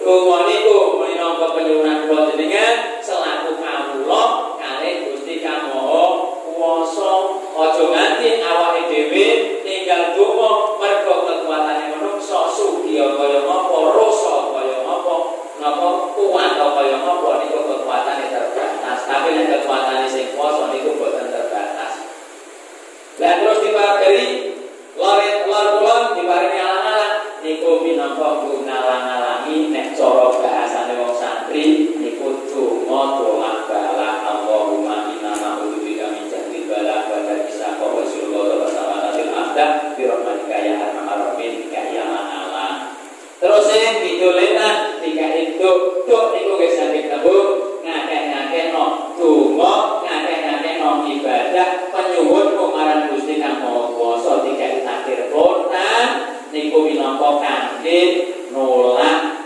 Donga niku minangka penyuwunan kula jenengan selaku kawula kalih Gusti Kang Maha Kuwasa. Aja nganti awake dhewe ninggal donga mergo kekuatane manungsa sugih kaya apa, rasa kaya apa, napa kuat kaya apa niku kekuatane terbatas. Tapi nek kekuatane sing kuwasa niku boten terbatas. Lah terus dipageri lor kulon diparingi alang-alang niku minangka ngalang-alangi nek cara bahasane wong santri niku donga doa-bala Allahumma inna na'udzubika min jahdi bala wa darisa wa sulul wa samanatil ahda bi rahmatika ya arhamar rahimin ya alang. Terus sing didolenan dikai duk niku wis saking tembung ngakeh-ngakehno donga, ngakeh-ngakehno ibadah penyuwun marang Gusti Kang Maha Kuwasa dikai takdir kontan niku minangka kangge nolak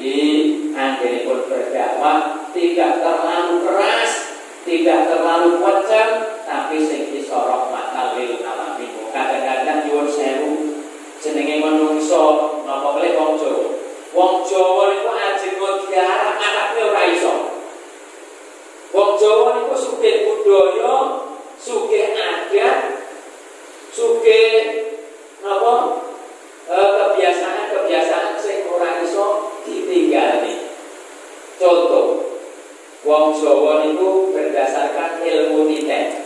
niki anggenipun berdakwah tidak terlalu keras, tidak terlalu kencang, tapi sing iso rahmatan lil alamin. Kadang-kadang nyuwun sewu jenenge manungsa napa melih wong Jawa. Wong Jawa niku ajeng diarah anakne ora iso. Wong Jawa niku sugih budaya, sugih adat, sugih napa kebiasaan sing ora iso ditinggali. Contoh, wong Jawa niku berdasarkan ilmu titek.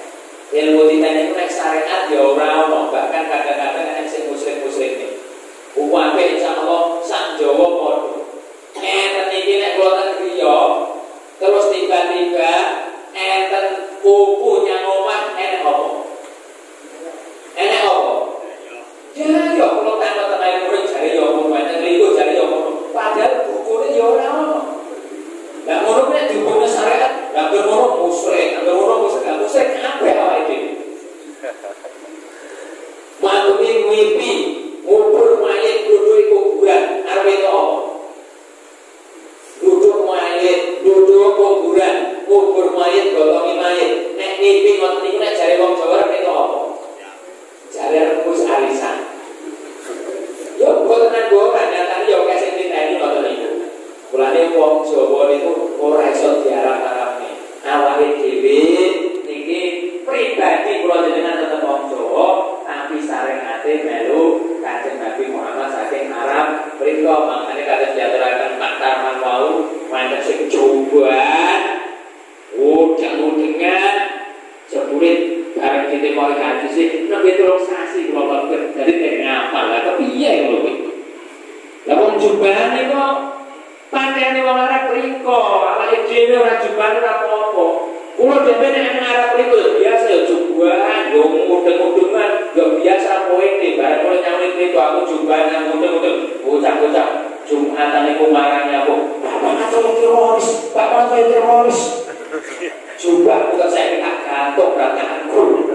Ilmu titek niku nek syariat ya ora ono, bahkan kadang-kadang nek sing musyrik-musyrik niku. Uwape insyaallah sak Jawa padha. Enten iki nek kula teng griya, terus tiba-tiba enten pupu nyang omah enek apa? Enek apa? Ya yo kula takon tenan murid jare yo ngono, enten riku jare yo ngono. Padahal bukune yo ora ono. Lah ngono nek dihukum syariat, lah ngono musyrik, ngono musyrik kabeh awake dhewe. Mati mimpi, ngubur mayit duduk kuburan, arep itu apa? Duduk mayit, duduk kuburan, ngubur mayit, golongi mayit. Nek mimpi ngoten niku nek jare wong Jawa arep itu apa? Jare rebus arisan. Yo boten nggoran nyatane yo kesing diteni ngoten niku. Mulane wong Jawa niku ora iso diarah-arahne. Awake dhewe niki pribadi kula jenengan tetep wong Jawa, tapi sareng ate melu Kanjeng Nabi Muhammad saking Arab. Mriko mangkane kados diaturaken Pak Tarman wau, manten sing cobaan, udang-udangan, jeburit bareng ditemoni hadis iki nek tulung sasi kula kok dadi nek ngapal lah kepiye ngono kuwi. Lah wong jubahan niku pakaiane wong Arab mriko, awake dhewe ora jubahan ora apa-apa. Kulo dhewe nek Arab mriko biasa ya jubahan, yo mudeng-mudengan, yo biasa poete bareng kula nyawit mriko aku jubahan nang mudeng-mudeng. Bocah-bocah Jumatan niku marani aku. Bapak kata teroris, bapak kata teroris. Jubah bukan saya tak gantung rataanku.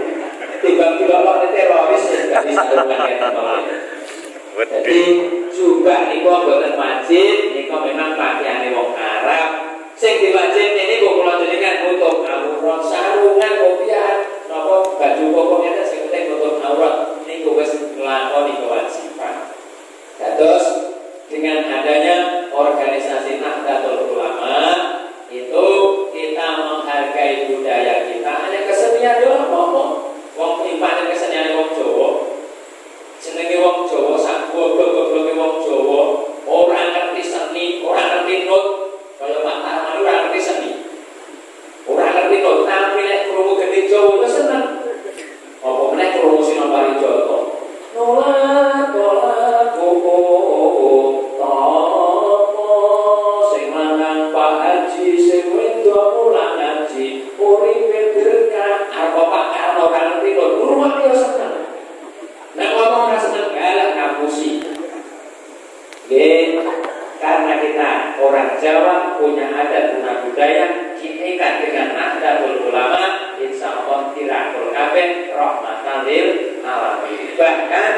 Tiba-tiba dilolok teroris gak bisa dengan. Jadi jubah niku mboten wajib, niku memang pakaiane wong Arab. Sing diwajib ini kula jenengan nutup aurat, sarungan kopiah, napa baju pokoknya sing penting nutup aurat niku wis nglakoni kewajiban. Terus dengan adanya organisasi Nahdlatul Ulama itu kita menghargai budaya kita, hanya kesenian doang ngomong. Wong impanen kesenian wong Jawa. Jenenge wong Jawa sak goblok-gobloke wong Jawa, ora ngerti seni, ora ngerti not. Kaya Pak Tarman ora ngerti seni. Ora ngerti not, tapi nek krungu gede Jawa wis seneng. Apa meneh krungu Sinopari Joko. Nolak koko topo sing lanang Pak Haji sing wedok mulang ngaji uripe berkah apa Pak Karno ora ngerti kok rumah dia seneng. Nek ngomong ora seneng galak ngapusi. Karena kita orang Jawa punya adat guna budaya, kita ikat dengan Nahdlatul Ulama, insya Allah tirakul kabeh rahmatan lil alamin. Bahkan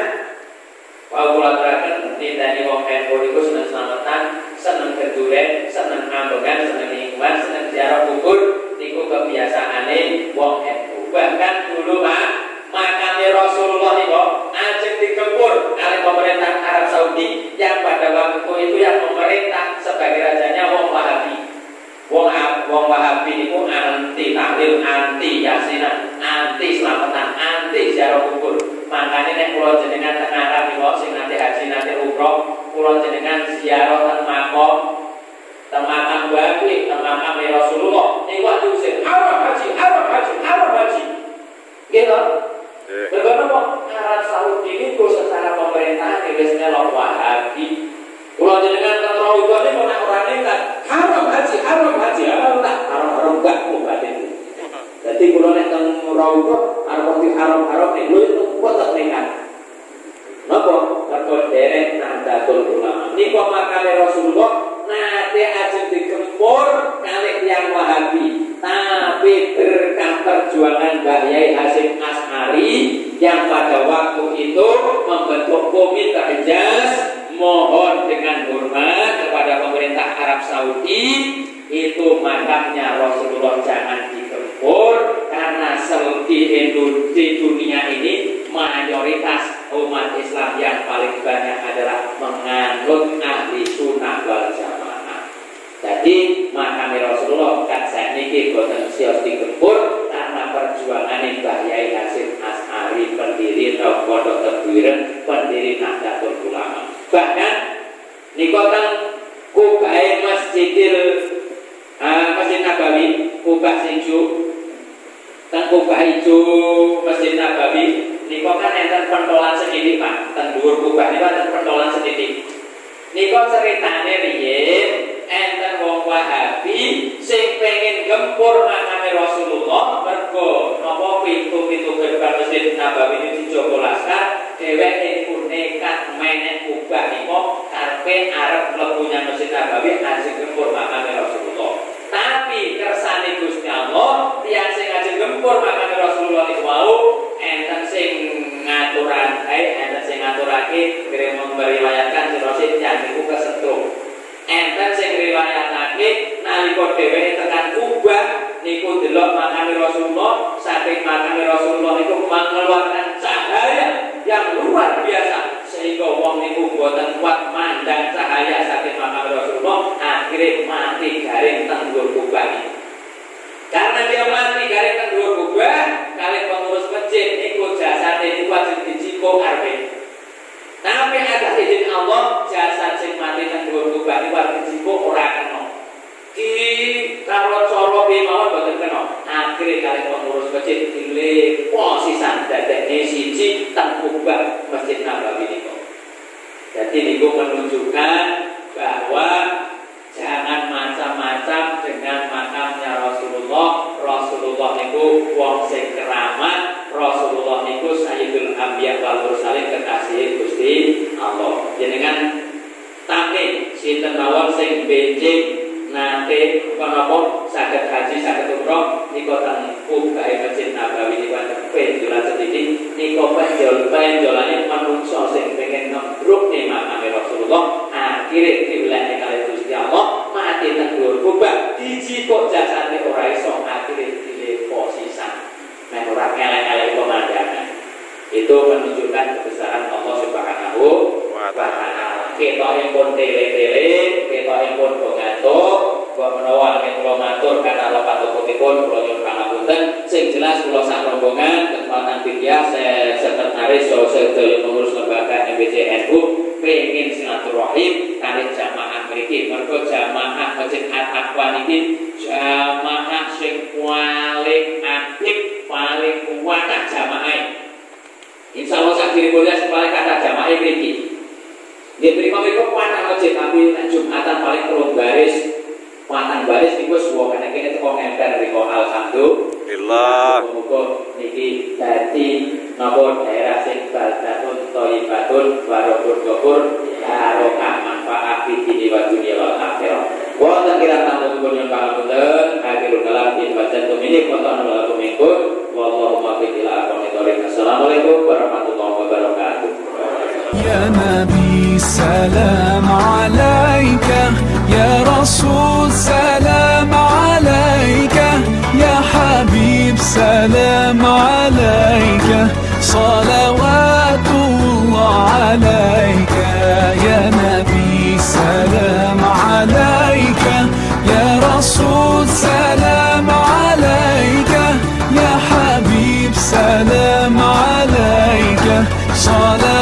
kula teraken ditani wong NU iku seneng slametan, seneng keduren, seneng ambengan, seneng lingkungan, seneng ziarah kubur, niku kebiasaane wong NU. Bahkan dulu Pak, makame Rasulullah niku ajeng digempur oleh pemerintah Arab Saudi yang pada waktu itu yang memerintah sebagai rajanya wong Wahabi. Wong Wahabi niku anti tahlil, anti yasinan, anti slametan, anti ziarah kubur. Makanya nek kula jenengan teng Arab niku sing nate haji nate umroh, kula jenengan ziarah teng makam Wahabi, teng makam Rasulullah. Niku diusir Arab haji, Arab haji, Arab haji. Gitu. Bagaimana Arab Saudi ini secara pemerintahan biasanya lo Wahabi. Kalau jenengan terlalu itu ini mau orang ini kan haram haji, haram tak haram gak kubatin. Jadi kalau nek teng rawuh haram nek lu itu kuat tak nekat. Napa? Mergo derek Nahdlatul Ulama. Niku makame Rasulullah nate ajeng digempur kalih tiyang Wahabi. Tapi berkat perjuangan Mbah Yai Hasyim Asy'ari yang pada waktu itu membentuk komite Hijaz, mohon dengan hormat kepada pemerintah Saudi, itu makamnya Rasulullah jangan digempur, karena di dunia ini mayoritas umat Islam yang paling banyak adalah menganut ahli sunnah wal jamaah. Jadi makam Rasulullah kan saya niki boten sios digempur karena perjuangan Mbah Yai Hasyim Asy'ari, pendiri Pondok Tebuireng, pendiri Nahdlatul Ulama. Bahkan niku teng kubahe Masjid Nabawi, kubah Sinju, teng kubah ijo Masjid Nabawi niku kan enten pentolan sendiri Pak, teng dhuwur kubah niku enten pentolan sendiri. Niku ceritane riyen enten wong Wahabi sing pengen gempur makame Rasulullah, mergo napa pintu-pintu gerbang Masjid Nabawi itu dijogo laskar, dheweke pun nekat menek kubah niku karepe arep mlebunya Masjid Nabawi ajeng gempur makame Rasulullah. Tapi kersane Gusti Allah, tiyang sing ajeng gempur makame Rasulullah niku wau enten sing ngaturake kira meriwayatkan sirose tiyang niku kesetrum. Enten sing riwayatake nalika dheweke tekan Kubah niku delok makame Rasulullah, saking makame Rasulullah niku mengeluarkan cahaya yang luar biasa sehingga wong niku boten kuat mandang cahaya saking makame Rasulullah, akhirnya mati garing teng dhuwur Kubah. Karena dia mati garing teng dhuwur Kubah, kali pengurus masjid niku jasate niku wajib dijiko arep. Tapi atas izin Allah, jasad sing mati teng dhuwur Kubah niku wajib dijiko ora kena. Kalau coro mawon boten kena. Akhire kali pengurus masjid pilih posisan dadekne siji teng Kubah Masjid Nabawi niku. Jadi niku menunjukkan bahwa jangan macam-macam dengan makamnya Rasulullah. Rasulullah niku wong sing keramat, Rasulullah niku Sayyidul Anbiya wal Mursalin, kekasih Gusti Allah. Jenengan tamke sinten mawon sing benjing nate menapa saged haji saged umroh niku teng Kubah Masjid Nabawi niku wonten penjolan sedikit niku penjolane manungsa sing pengen ngembrukne makame Rasulullah, akhire diwelehne kali Gusti Allah mati teng dhuwur Kubah, dijikok jasane ora iso, akhire dileposisan nek ora elek-elek pemandangan. Itu menunjukkan kebesaran Allah Subhanahu wa ta'ala. Ketoke pun tele-tele, ketoke pun ngantuk, kok menawa nek kula matur kata patutipun kula nyuwun pangapunten. Sing jelas kula sak rombongan kesempatan Widya sekretaris sedaya pengurus lembaga MBCNU pengin silaturahim kali jamaah mriki. Mergo jamaah Masjid At-Taqwa niki jamaah sing paling aktif, paling kuat jamaah. Insyaallah sak diri mulia supaya kata jamaah mriki. Nggih mriku kuatah masjid tapi Jumatan paling telung baris. Matang baris niku suwo kene teko emper mriku alhamdulillah. Muga niki dadi napa daerah sing baldatun thayyibatun warahul ghafur barokah manfaat fi dini wa dunya wal akhirah. Wonten kirang tamun nyuwun pangapunten, akhirul kalam dibacakan ini qatan lakum minkum wallahu muwaffiq ila aqwamit thoriq. Assalamualaikum warahmatullahi wabarakatuh. يا نبي سلام عليك، يا رسول سلام عليك، يا حبيب سلام عليك، صلوات الله عليك. يا نبي سلام عليك، يا رسول سلام عليك، يا حبيب سلام عليك، صلوات